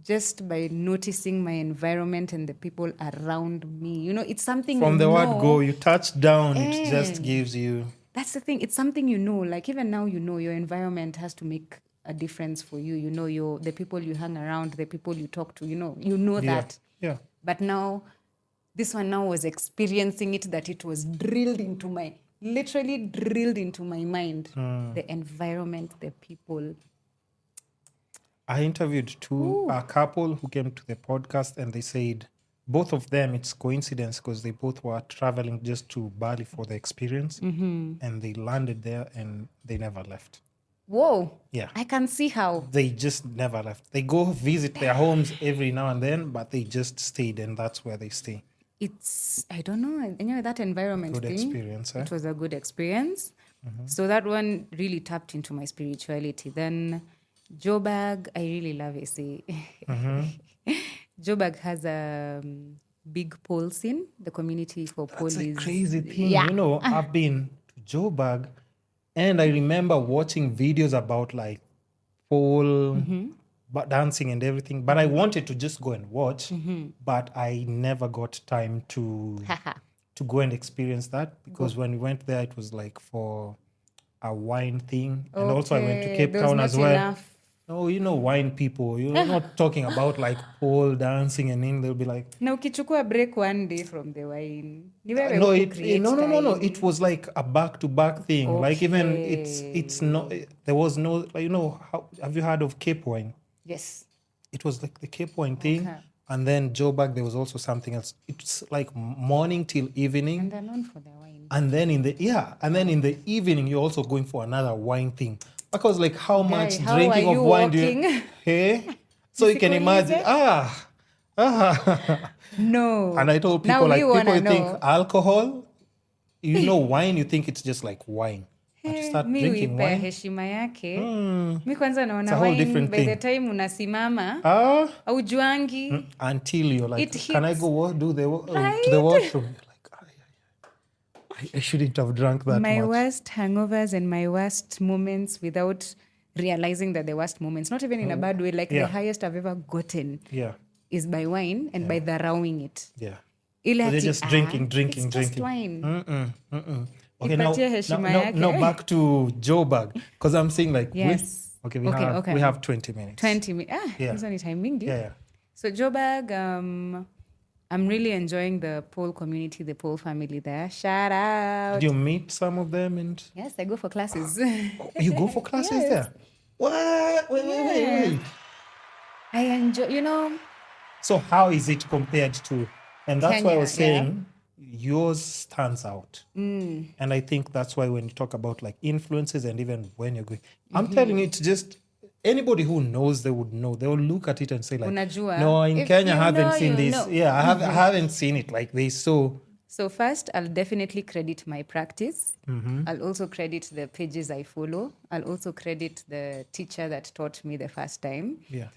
Just by noticing my environment and the people around me. It's something from the word go, you touch down, it just gives you... that's the thing. It's something you know. Like even now, you know, your environment has to make a difference for you. You know, the people you hang around, the people you talk to. You know that. Yeah. But now, this one now was experiencing it, that it was literally drilled into my mind. The environment, the people. I interviewed a couple who came to the podcast, and they said both of them, it's coincidence because they both were traveling just to Bali for the experience, and they landed there and they never left. Whoa. Yeah. I can see how. They just never left. They go visit their homes every now and then, but they just stayed, and that's where they stay. I don't know, that environment Good thing. experience, eh? It was a good experience. So that one really tapped into my spirituality. Then Joburg, I really love Cece. Joburg has a big pole scene. The community for pole That's a is crazy thing. Yeah. You know, I've been to Joburg, and I remember watching videos about like pole dancing and everything. But I wanted to just go and watch, but I never got time to go and experience that, because when we went there, it was like for a wine thing, and also I went to Cape There was Town not as well. enough. No, you know, wine people. You're not talking about like pole dancing, and then they'll be like, Na ukichukua break one day from the wine. Ni wewe no, huku-create no. time. It was like a back-to-back thing. Like even it's not. There was no. You know, have you heard of Cape wine? Yes. It was like the Cape wine thing, and then Joburg there was also something else. It's like morning till evening. And they're known for their wine. And then in the evening you're also going for another wine thing. Because like how much drinking of wine do you? Hey, so you can imagine. No. And I told people, like people you think alcohol, you know, wine, you think it's just like wine. But you start drinking Mi wine. heshima yake. Mi kwanza It's naona a whole wine different by thing. the time unasimama Until you're like, It can I hits. go to the washroom? You're like, I shouldn't have drunk that My much. worst hangovers and my worst moments without realizing that the worst moments, not even in a bad way, like the highest I've ever gotten Yeah, is by wine and by thawing it. yeah. Ile So they're ati, just drinking. it's just wine. Okay, Ipatie heshima yake. now back to Joburg, because I'm saying like, Yes. we have 20 minutes. 20 minutes. Yeah. Hizo ni time mingi. Yeah. So Joburg, I'm really enjoying the pole community, the pole family there. Shout out. Did you meet some of them? And Yes, I go for classes. you go for classes there? What? Wait. I enjoy, So how is it compared to? And that's why I Kenya, was saying yours stands out. And I think that's why when you talk about like influences and even when you're going, I'm telling you, it's just anybody who knows, they would know. They will look at it and say like, Unajua, no, in if Kenya I you haven't know, seen you this. know. Yeah, I haven't seen it like this. So first, I'll definitely credit my practice. I'll also credit the pages I follow. I'll also credit the teacher that taught me the first time. yeah.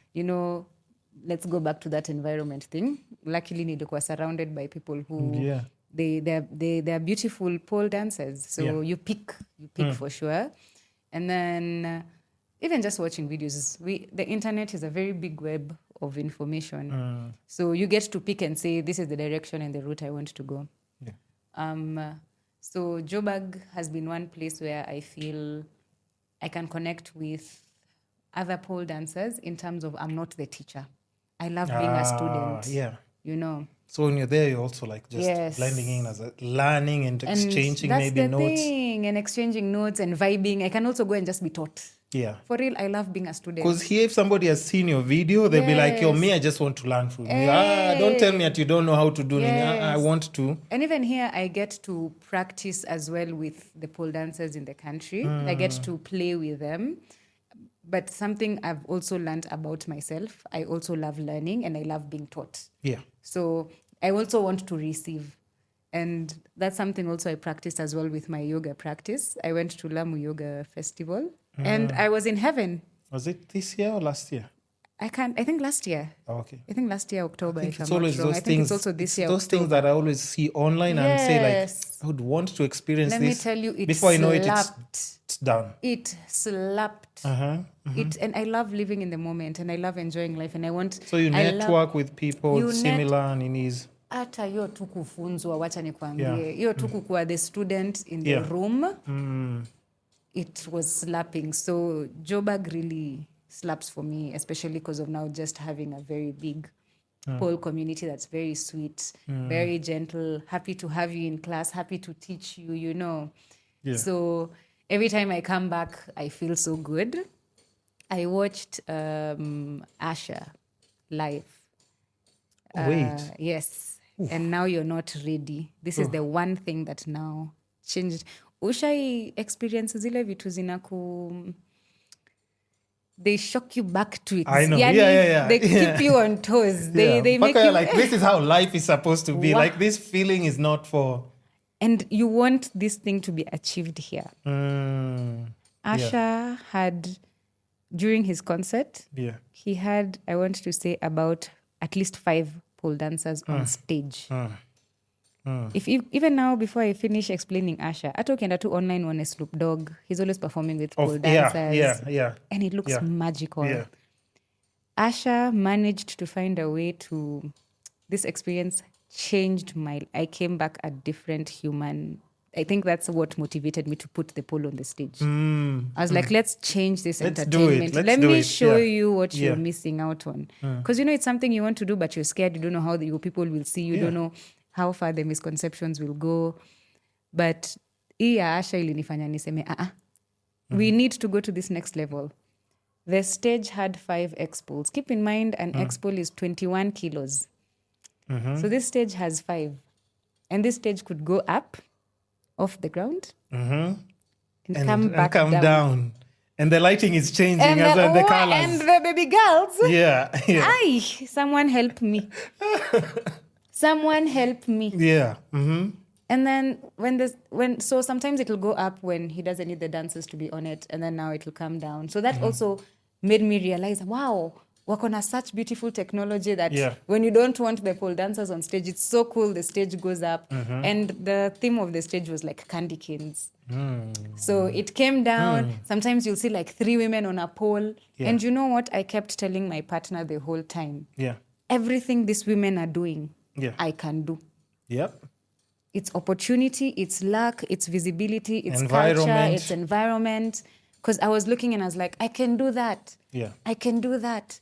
Let's go back to that environment thing. Luckily, nilikuwa surrounded by people who they're beautiful pole dancers. So you pick for sure. And then even just watching videos, the internet is a very big web of information. So you get to pick and say, this is the direction and the route I want to go. Yeah. So Joburg has been one place where I feel I can connect with other pole dancers in terms of I'm not the teacher. I love being a student. Yeah. So when you're there, you're also like just blending in as learning and exchanging maybe notes. That's the thing, and exchanging notes and vibing. I can also go and just be taught. Yeah. For real, I love being a student. Because here, if somebody has seen your video, they'll be like, yo, me, I just want to learn from you. Don't tell me that you don't know how to do it. I want to. And even here, I get to practice as well with the pole dancers in the country. I get to play with them. But something I've also learned about myself, I also love learning and I love being taught. Yeah. So I also want to receive. And that's something also I practiced as well with my yoga practice. I went to Lamu Yoga Festival and I was in heaven. Was it this year or last year? I think last year. Oh, okay. I think last year, October, if I'm It's not always wrong. those I think things. it's also this year, Those October. things that I always see online and say like, I would want to experience Let this. me tell you, it before I know it, slapped. it's done. It slapped. And I love living in the moment and I love enjoying life and I want. So you network with people similar and in his. hata hiyo tu kufunzwa, wacha nikwambie, hiyo tu kukuwa the student in the room, it was slapping. So Joburg really slaps for me, especially because of now just having a very big pole community that's very sweet, very gentle, happy to have you in class, happy to teach you, you know. Yeah. So every time I come back, I feel so good. I watched Asha live. Wait. Yes. Oof. And now you're not ready. This is the one thing that now changed. Ushai experience zile vitu zinaku... They shock you back to it. I know. Yeah. They keep you on toes. They make you... like, this is how life is supposed to be. Wow. Like, this feeling is not for... And you want this thing to be achieved here. Asha had, during his concert, he had, I want to say, about at least 5 pole dancers on stage. If even now, before I finish explaining Asha, hata ukienda tu online one Snoop Dogg, he's always performing with pole dancers. Yeah. And it looks magical. Yeah. Asha managed to find a way to... This experience changed I came back a different human. I think that's what motivated me to put the pole on the stage. I was like, let's change this entertainment. Let me show you what you're missing out on. Because, you know, it's something you want to do, but you're scared. You don't know how your people will see you. You don't know how far the misconceptions will go. But Asha ilinifanya niseme, we need to go to this next level. The stage had 5 X-poles. Keep in mind, an X-pole is 21 kilos. So this stage has 5. And this stage could go up, off the ground, and come back down. And the lighting is changing as the colors. And the baby girls. Yeah. Ay, someone help me. Someone help me. Yeah. And then so sometimes it'll go up when he doesn't need the dancers to be on it, and then now it'll come down. So that also made me realize, wow, work on such beautiful technology that when you don't want the pole dancers on stage, it's so cool. The stage goes up, and the theme of the stage was like candy canes. So it came down. Sometimes you'll see like 3 women on a pole. And you know what? I kept telling my partner the whole time. Everything these women are doing, I can do. Yep. It's opportunity, it's luck, it's visibility, it's culture, it's environment. Because I was looking and I was like, I can do that. Yeah. I can do that.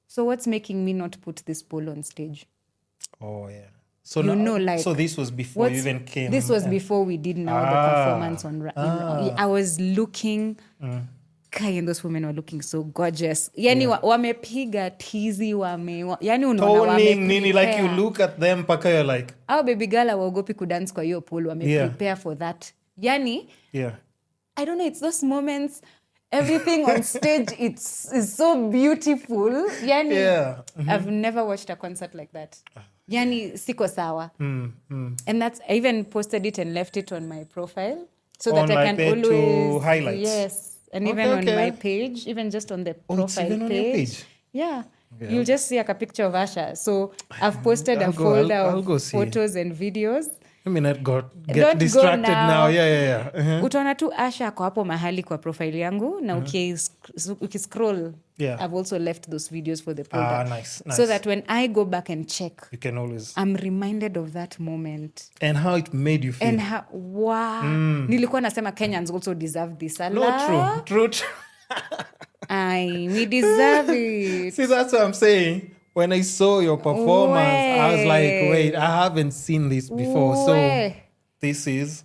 So what's making me not put this pole on stage? Oh, yeah. So so this was before you even came. This was before we did the performance on. I was looking. And those women were looking so gorgeous. Yani wamepiga tizi yani unaona nini, like you look at them paka you're like, our baby girl hawaogopi kudance kwa hiyo pole, prepare for that. Yani I don't know, it's those moments. Everything on stage is so beautiful. Yani I've never watched a concert like that. Yani siko sawa. And that's, I even posted it and left it on my profile so that I can always highlights. Yes. And even on my page, even just on the profile even on your page. Yeah. You'll just see like a picture of Asha. So I've posted a folder of photos and videos. I mean, get distracted now. Yeah. Utaona tu Asha ako hapo mahali kwa profile yangu na ukiscroll, I've also left those videos for the folder. Nice. So that when I go back and check, you can always... I'm reminded of that moment. And how it made you feel. And how, wow. Nilikuwa nasema Kenyans also deserve this. No, true. We deserve it. See, that's what I'm saying. When I saw your performance, I was like, wait, I haven't seen this before. So this is...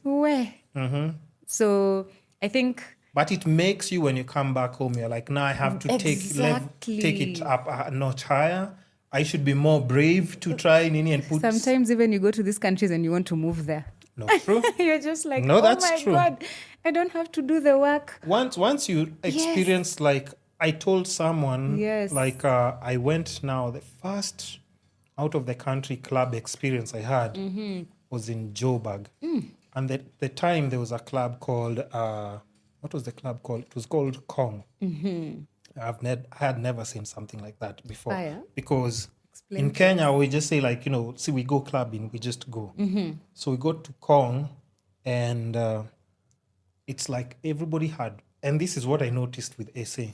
So I think... But it makes you, when you come back home, you're like, now I have to take it up a notch higher. I should be more brave to try Nini and put... Sometimes even you go to these countries and you want to move there. No, true. You're just like, that's true. God, I don't have to do the work. Once you experience, like, I told someone, like, I went now, the first out of the country club experience I had was in Joburg. And the time there was a club called, what was the club called? It was called Kong. I had never seen something like that before. Because in Kenya, we just say, like, see, we go clubbing, we just go. So we go to Kong, and it's like everybody had, and this is what I noticed with Cece.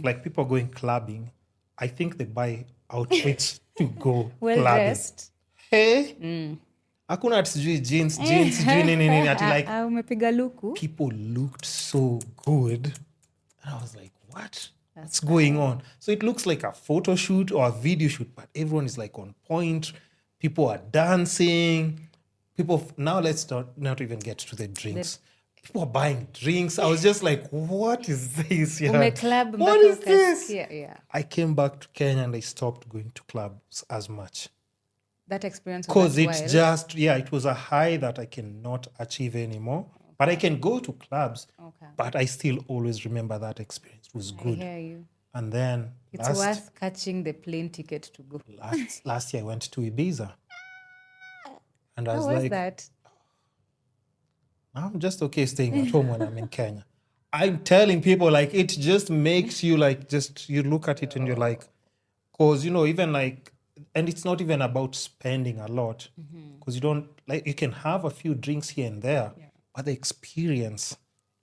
Like, people going clubbing, I think they buy outfits to go clubbing. Dressed. Hey, hakuna ati sijui jeans sijui nini ati like umepiga luku. people looked so good. And I was like, what's going on? So it looks like a photo shoot or a video shoot, but everyone is like on point. People are dancing. Now let's not even get to the drinks. People are buying drinks. I was just like, what is this? Yeah. What is this? Yeah. I came back to Kenya and I stopped going to clubs as much. That experience Because was it's just, it was a high that I cannot achieve anymore. Okay. But I can go to clubs. Okay. But I still always remember that experience. It was good. I hear you. And then it's worth catching the plane ticket to go. Last year I went to Ibiza. And I was How was like, that? I'm just okay staying at home when I'm in Kenya. I'm telling people, like, it just makes you like, you look at it and you're like, because, even like, and it's not even about spending a lot, because you don't, like, you can have a few drinks here and there, but the experience,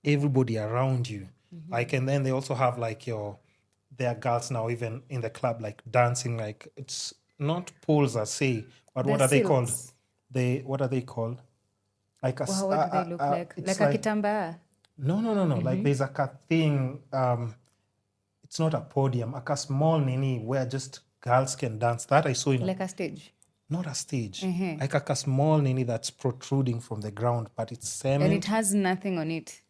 everybody around you, like, and then they also have like there are girls now even in the club, like dancing, like, it's not poles I say, but what are they called? What are they called? Like what do they look like? Like a kitambaa? No. Like there's like a thing, it's not a podium, like a small nini where just girls can dance. That I saw in like a stage? Not a stage. Like a small nini that's protruding from the ground, but it's cement. And it has nothing on it?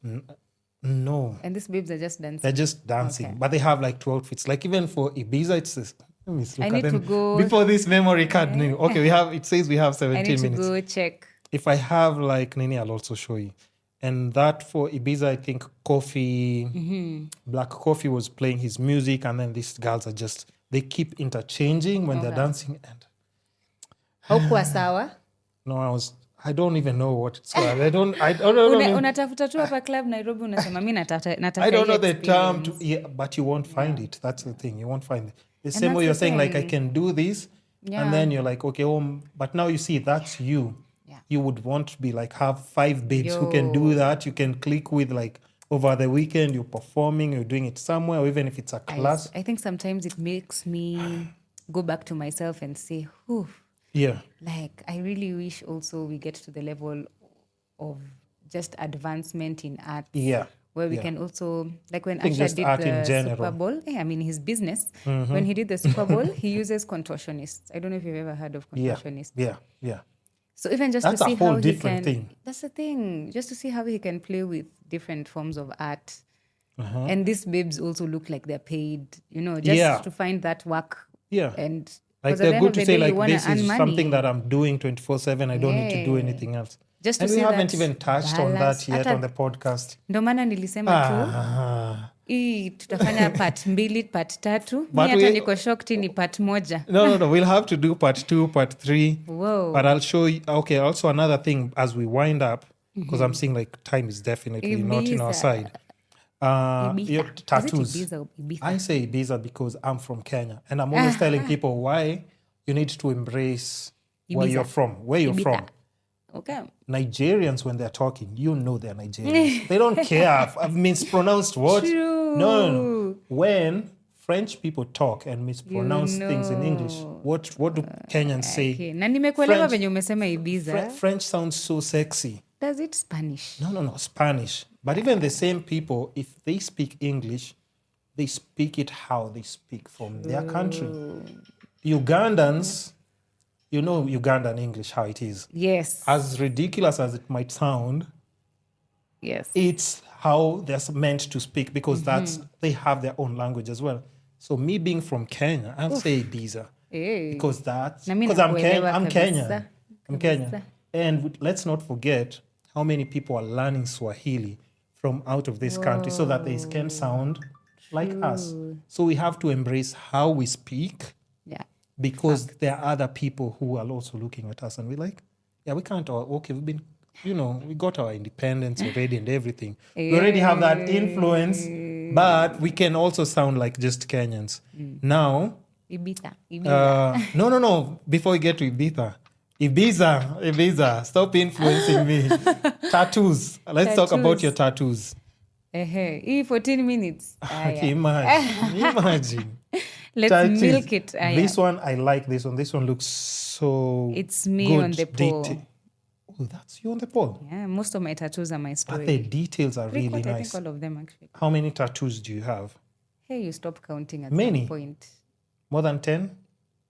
No. And these babes are just dancing? They're just dancing. Okay. But they have like 2 outfits. Like even for Ibiza, it's this. Let me look I at need them. to go. Before this memory card. Okay, it says we have 17 minutes. I need to go check. If I have like Nini, I'll also show you. And that for Ibiza, I think Black Coffee was playing his music, and then these girls are just, they keep interchanging when they're dancing. And haukuwa sawa? No, I don't even know what it's called. I don't know. Unatafuta tu hapa club Nairobi unasema mimi natafuta. I don't know the term, but you won't find it. That's the thing. You won't find it. The same way you're saying, like, I can do this, and then you're like, okay, but now you see that's you. You would want to be like, have 5 babes who can do that. You can click with like over the weekend, you're performing, you're doing it somewhere, or even if it's a class. I think sometimes it makes me go back to myself and say, whew. Yeah. Like, I really wish also we get to the level of just advancement in art. Yeah. Where we can also, like when Asha did the Super Bowl, his business, when he did the Super Bowl, he uses contortionists. I don't know if you've ever heard of contortionists. Yeah. So even just that's to see how he can... thing. That's the thing. Just to see how he can play with different forms of art. And these babes also look like they're paid, just to find that work. Yeah. And like they're good to say, like, this is something that I'm doing 24/7. I don't need to do anything else. Just to and see we haven't even touched on that yet on the podcast. Ndo maana nilisema tu hii tutafanya part 2, part 3. Mimi hata niko shocked ni part 1. No, we'll have to do part 2, part 3. Whoa. But I'll show you. Okay, also another thing as we wind up, because I'm seeing like time is definitely not in our side. Your tattoos. Ibiza? I say Ibiza because I'm from Kenya, and I'm always telling people why you need to embrace where you're from. Where you're from. Okay. Nigerians, when they're talking, they're Nigerians. They don't care. I've mispronounced what? True. No. When French people talk and mispronounce things in English, what do Kenyans say? Okay. Na nimekuelewa venye umesema Ibiza. French sounds so sexy. Does it Spanish? No, Spanish. But even the same people, if they speak English, they speak it how they speak from their country. Ugandans, Ugandan English, how it is. Yes. As ridiculous as it might sound, yes, it's how they're meant to speak, because they have their own language as well. So me being from Kenya, I'll say Ibiza. Hey. Because I'm Kenyan. I'm Kenyan. And let's not forget how many people are learning Swahili from out of this country so that they can sound like us. So we have to embrace how we speak. Yeah. Because there are other people who are also looking at us and we're like, we can't we've been, we got our independence already and everything. We already have that influence, but we can also sound like just Kenyans. Now, Ibiza. No. Before we get to Ibiza, stop influencing me. Tattoos. Let's talk about your tattoos. 14 minutes. Imagine. Let's touches. milk it. This one, I like this one. This one looks so It's me good. on the pole. Oh, that's you on the pole. Yeah, most of my tattoos are my But story. the details are really I think nice. all of them actually. How many tattoos do you have? Hey, you stop counting at Many? some point. More than 10?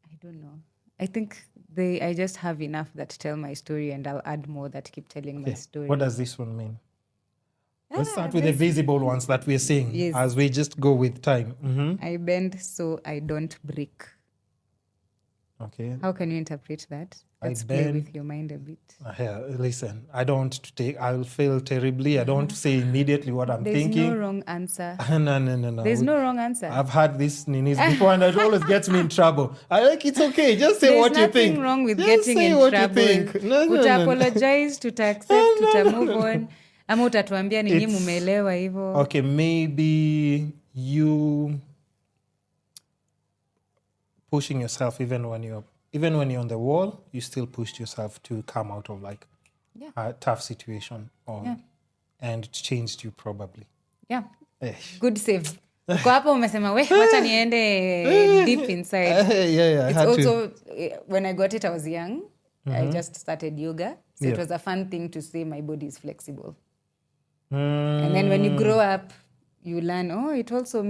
I don't know. I think I just have enough that tell my story, and I'll add more that keep telling my story. What does this one mean? Let's start with the visible ones that we're seeing as we just go with time. Mm-hmm. I bend so I don't break. Okay. How can you interpret that? Let's play with your mind a bit. Listen, I'll fail terribly. I don't say immediately what I'm thinking. There's no wrong answer. No. There's no wrong answer. I've had this ninis before and it always gets me in trouble. It's okay. Just say what you think. There's nothing wrong with just getting say in what trouble. You think. No. Apologize, accept, move on. Ama utatuambia ninyi mumeelewa hivyo. Okay, maybe you pushing yourself even when you're on the wall, you still pushed yourself to come out of a tough situation and it changed you probably. Yeah. Good save. Uko hapo umesema wacha niende deep inside. Yeah. It's also when I got it I was young. I just started yoga. So it was a fun thing to say my body is flexible. And then when you grow up you learn, it also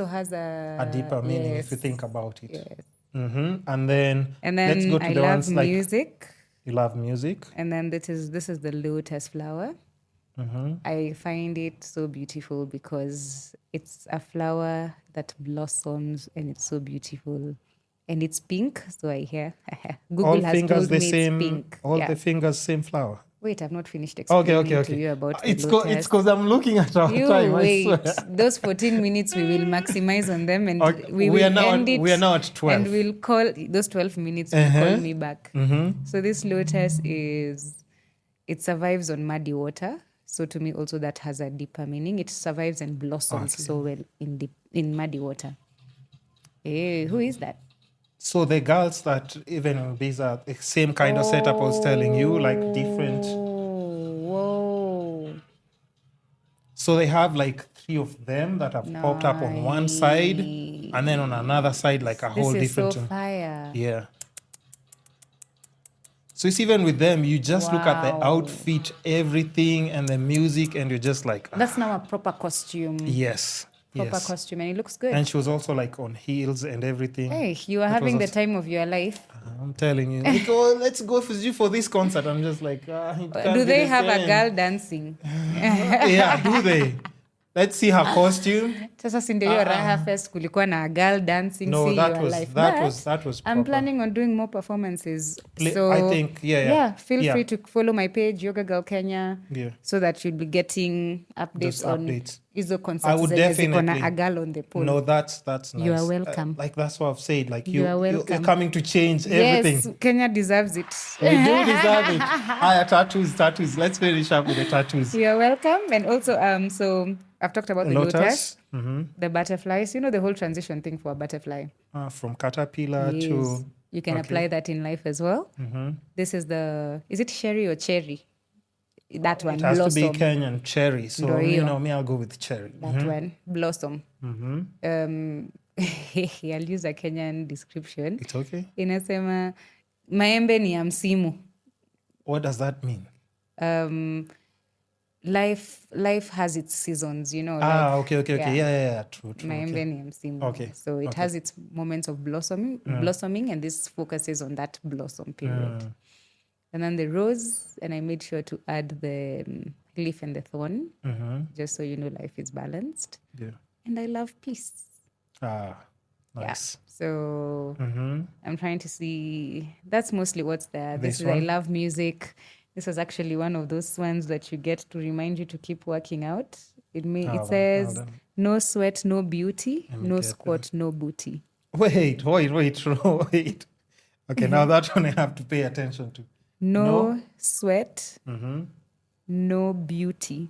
has a deeper meaning if you think about it. Yes. Mm-hmm. And then let's go to I the love ones music. You love music. And then this is the lotus flower. Mm-hmm. I find it so beautiful because it's a flower that blossoms and it's so beautiful. And it's pink, so I hear Google all has fingers told me same, it's pink. All the fingers same flower. Wait, I've not finished explaining to you about the lotus. It's because I'm looking at our time. Wait, I swear. those 14 minutes we will maximize on them and we are now end it. We are now at 12. And we'll call those 12 minutes, will call me back. Mm-hmm. So this lotus it survives on muddy water. So to me also that has a deeper meaning. It survives and blossoms so well in muddy water. Hey, who is that? So the girls that even these are the same kind of setup I was telling you, like different. Whoa. So they have 3 of them that have popped up on one side and then on another side whole different. This is so fire. Yeah. So it's even with them, you just look at the outfit, everything and the music and you're just like... That's now a proper costume. Yes. Proper costume and it looks good. And she was also on heels and everything. Hey, you are having the time of your life. I'm telling you. Let's go for this concert. I'm just do they have a girl dancing? Yeah, do they? Let's see her costume. Sasa si ndio Raha Fest kulikuwa na a girl dancing. No, that was I'm planning on doing more performances. So I think feel free to follow my page Yoga Girl Kenya so that you'll be getting updates on hizo concerts. I would definitely a girl on the pole. No, that's nice. You are welcome. That's what I've said. You're coming to change everything. Yes, Kenya deserves it. We do deserve it. Tattoos. Let's finish up with the tattoos. You're welcome. And also so I've talked about the lotus, the butterflies. You know the whole transition thing for a butterfly. From caterpillar to... You can apply that in life as well. Mm-hmm. This is is it sherry or cherry? That one, it has blossom. To be Kenyan cherry. So, me, I'll go with cherry. That one, blossom. Mm-hmm. I'll use a Kenyan description. It's okay. Inasema, maembe ni ya msimu. What does that mean? Life has its seasons, okay. Yeah. True. Maembe ni ya msimu. Okay. So it has its moments of blossoming, and this focuses on that blossom period. And then the rose, and I made sure to add the leaf and the thorn, just so life is balanced. Yeah. And I love peace. Nice. Yeah. So I'm trying to see. That's mostly what's there. I love music. This is actually one of those ones that you get to remind you to keep working out. It says, no sweat, no beauty, no squat, no booty. Wait. Okay, now that one I have to pay attention to. No sweat, no beauty,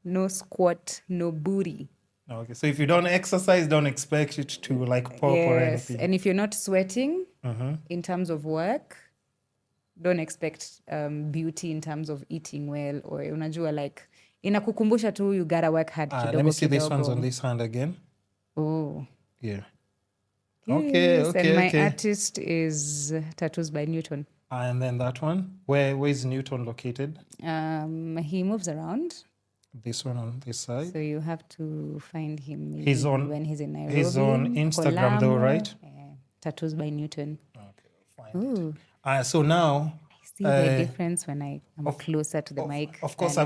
no squat, no booty. Okay, so if you don't exercise, don't expect it to pop or anything. And if you're not sweating in terms of work, don't expect beauty in terms of eating well, or unajua inakukumbusha tu you gotta work hard kidogo. Let me see these ones on this hand again. Oh. Yeah. Yes, and my artist is Tattoos by Newton. And then that one, where is Newton located? He moves around. This one on this side. So you have to find him when he's in Nairobi. He's on Instagram though, right? Tattoos by Newton. Okay, find it. So now... I see the difference when I am closer to the mic. Of course,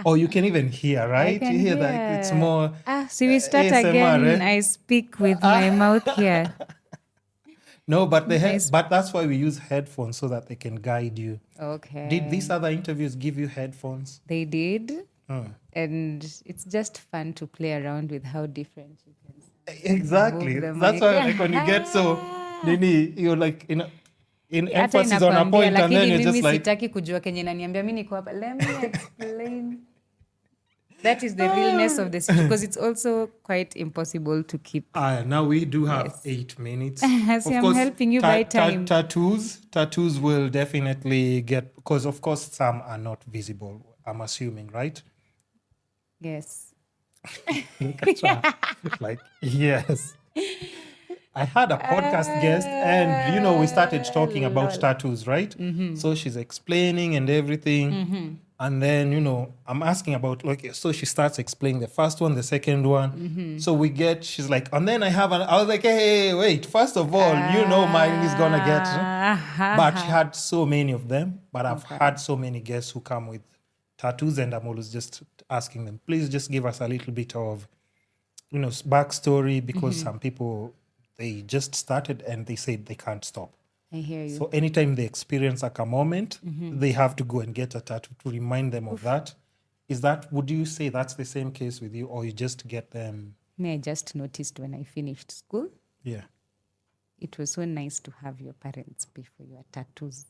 Oh, you can even hear, right? You hear that it's more... so we start ASMR, again. I speak with my mouth here. No, but but that's why we use headphones so that they can guide you. Okay. Did these other interviews give you headphones? They did. And it's just fun to play around with how different you can sound. Exactly. That's why like when you get so nini, you're like in emphasis on a point and then you're just like sitaki kujua kenye naniambia mimi niko hapa. Let me explain. That is the realness of this, because it's also quite impossible to keep. Now we do have 8 minutes. So I'm helping you by time. Tattoos will definitely get, because of course some are not visible, I'm assuming, right? Yes. Like, yes. I had a podcast guest and, we started talking about tattoos, right? So she's explaining and everything. And then, I'm asking about, so she starts explaining the first one, the second one. So she's like, and then I was like, hey, wait, first of all, mine is going to get. But she had so many of them. But I've had so many guests who come with tattoos, and I'm always just asking them, please just give us a little bit of, backstory, because some people, they just started and they said they can't stop. I hear you. So anytime they experience like a moment, they have to go and get a tattoo to remind them of that. Would you say that's the same case with you, or you just get them? I just noticed when I finished school. Yeah. It was so nice to have your parents pay for your tattoos.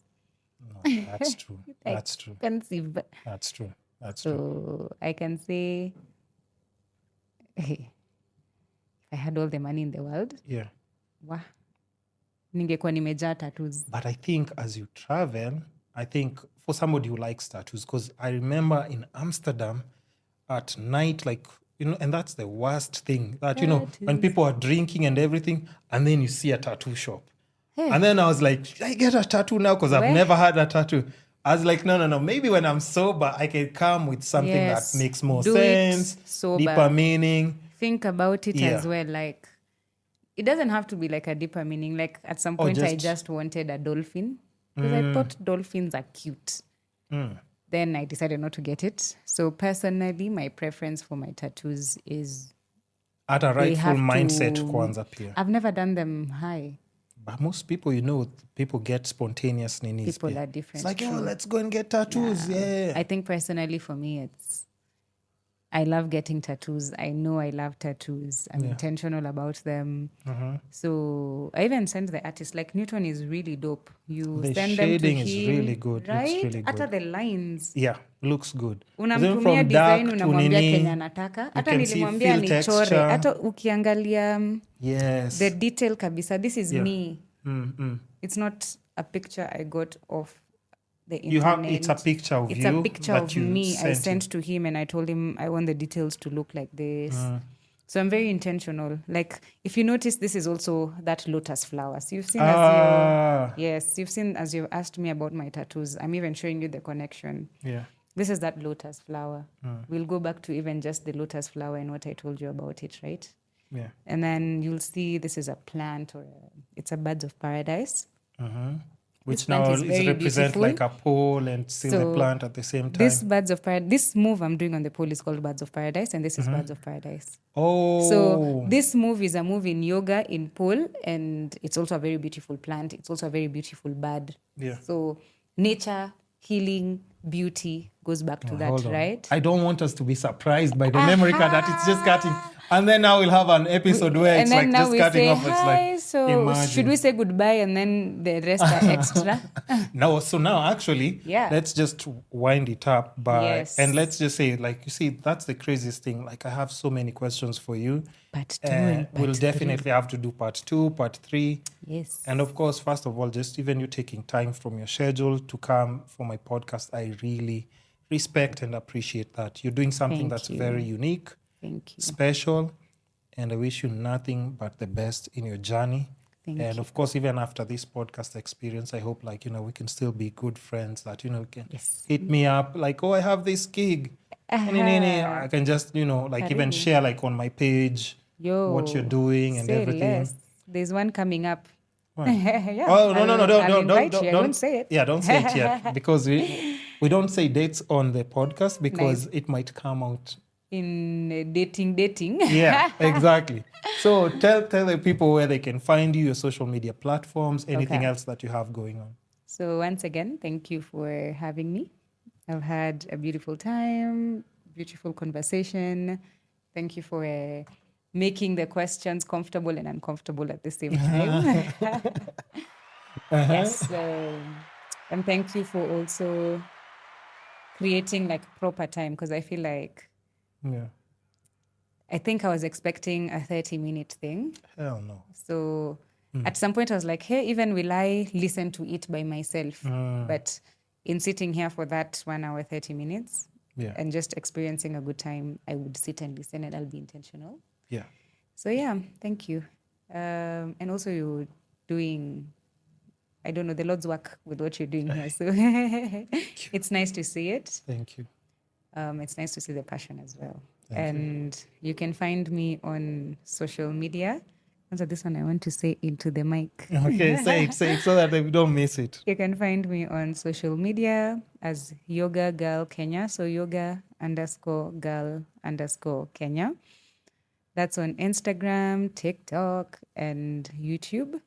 No, that's true. That's true. Expensive. That's true. So I can say, hey, if I had all the money in the world. Yeah. Wow. Ningekuwa nimejaa tattoos. But I think as you travel, for somebody who likes tattoos, because I remember in Amsterdam at night, and that's the worst thing, that, when people are drinking and everything, and then you see a tattoo shop. Hey. And then I was like, should I get a tattoo now? Because I've never had a tattoo. I was like, no. Maybe when I'm sober, I can come with something that makes more sense, deeper meaning. Think about it as well, it doesn't have to be like a deeper meaning. Like at some point, I just wanted a dolphin because I thought dolphins are cute. Then I decided not to get it. So personally, my preference for my tattoos is at a rightful mindset. Kwanza pia. I've never done them high. But most people, people get spontaneous ninis. People are different. It's like, let's go and get tattoos. Yeah. I think personally for me, I love getting tattoos. I know I love tattoos. I'm intentional about them. So I even send the artist, Newton is really dope. You the send them to him. The shading is really good. Right? Looks really good. Hata the lines. Yeah, looks good. Unamtumia design, unamwambia Kenya anataka. Hata nilimwambia nichore. Hata ukiangalia the detail kabisa. This is me. It's not a picture I got of the internet. It's a picture of you. It's a picture of me I sent to him, and I told him I want the details to look like this. So I'm very intentional. If you notice, this is also that lotus flower. So you've seen you've seen as you've asked me about my tattoos. I'm even showing you the connection. Yeah. This is that lotus flower. We'll go back to even just the lotus flower and what I told you about it, right? Yeah. And then you'll see this is a plant it's a birds of paradise. Which now is represent like a pole and still the plant at the same time. This birds of paradise, this move I'm doing on the pole is called Birds of Paradise, and this is Birds of Paradise. Oh. So this move is a move in yoga, in pole, and it's also a very beautiful plant. It's also a very beautiful bird. Yeah. So nature, healing, beauty goes back to that, right? I don't want us to be surprised by the memory card that it's just cutting. And then now we'll have an episode where it's like just cutting off. It's so should we say goodbye and then the rest are extra? No, so now actually, let's just wind it up and let's just say, you see, that's the craziest thing. I have so many questions for you. Part 2 and part we'll definitely have to do part 2, part 3. Yes. And of course, first of all, just even you taking time from your schedule to come for my podcast, I really respect and appreciate that. You're doing something that's very unique. Thank you. Special, and I wish you nothing but the best in your journey. Thank and you. of course, even after this podcast experience, I hope we can still be good friends, that you can hit me up like, oh, I have this gig. I can just even Karibu. share on my page what you're doing and say everything. Less. There's one coming up. What? Yeah, Oh, no, I'll invite don't, you. I don't won't say it. Yeah, don't say it yet, because we don't say dates on the podcast because it might come out in dating. Yeah, exactly. So tell the people where they can find you, your social media platforms, anything else that you have going on. So once again, thank you for having me. I've had a beautiful time, beautiful conversation. Thank you for making the questions comfortable and uncomfortable at the same time. Yes. And thank you for also creating proper time, because I feel like I think I was expecting a 30-minute thing. Hell no. So at some point I was like, hey, even will I listen to it by myself? But in sitting here for that 1 hour, 30 minutes and just experiencing a good time, I would sit and listen, and I'll be intentional. Yeah. So yeah, thank you. And also you're doing, I don't know, the Lord's work with what you're doing here. So it's nice to see it. Thank you. It's nice to see the passion as well. And you can find me on social media. And so this one I want to say into the mic. Okay, say it so that we don't miss it. You can find me on social media as Yoga Girl Kenya. So yoga_girl_Kenya. That's on Instagram, TikTok, and YouTube.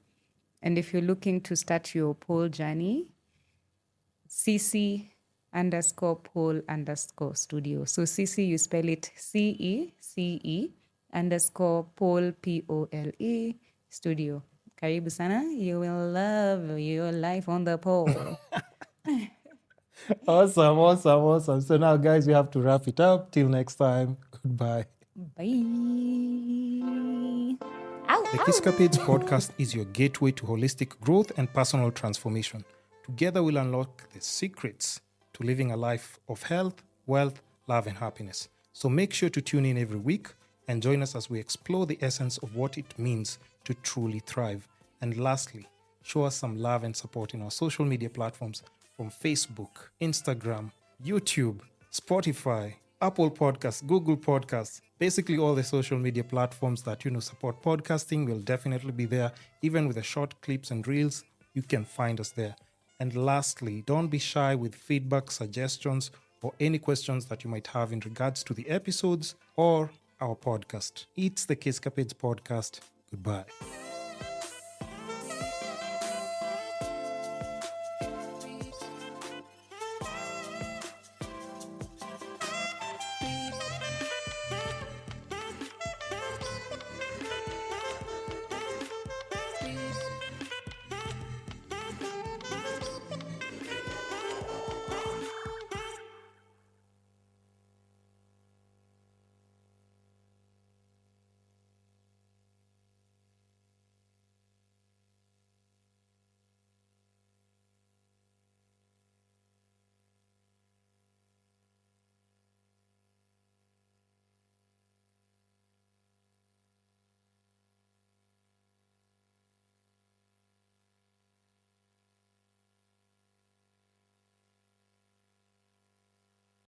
And if you're looking to start your pole journey, Cece_pole_studio. So Cece, you spell it CECE_pole POLE studio. Karibu sana. You will love your life on the pole. Awesome. So now, guys, we have to wrap it up. Till next time. Goodbye. Bye. The Kisscapades podcast is your gateway to holistic growth and personal transformation. Together, we'll unlock the secrets to living a life of health, wealth, love, and happiness. So make sure to tune in every week and join us as we explore the essence of what it means to truly thrive. And lastly, show us some love and support in our social media platforms from Facebook, Instagram, YouTube, Spotify, Apple Podcasts, Google Podcasts, basically all the social media platforms that support podcasting will definitely be there. Even with the short clips and reels, you can find us there. And lastly, don't be shy with feedback, suggestions, or any questions that you might have in regards to the episodes or our podcast. It's the Kisscapades Podcast. Goodbye.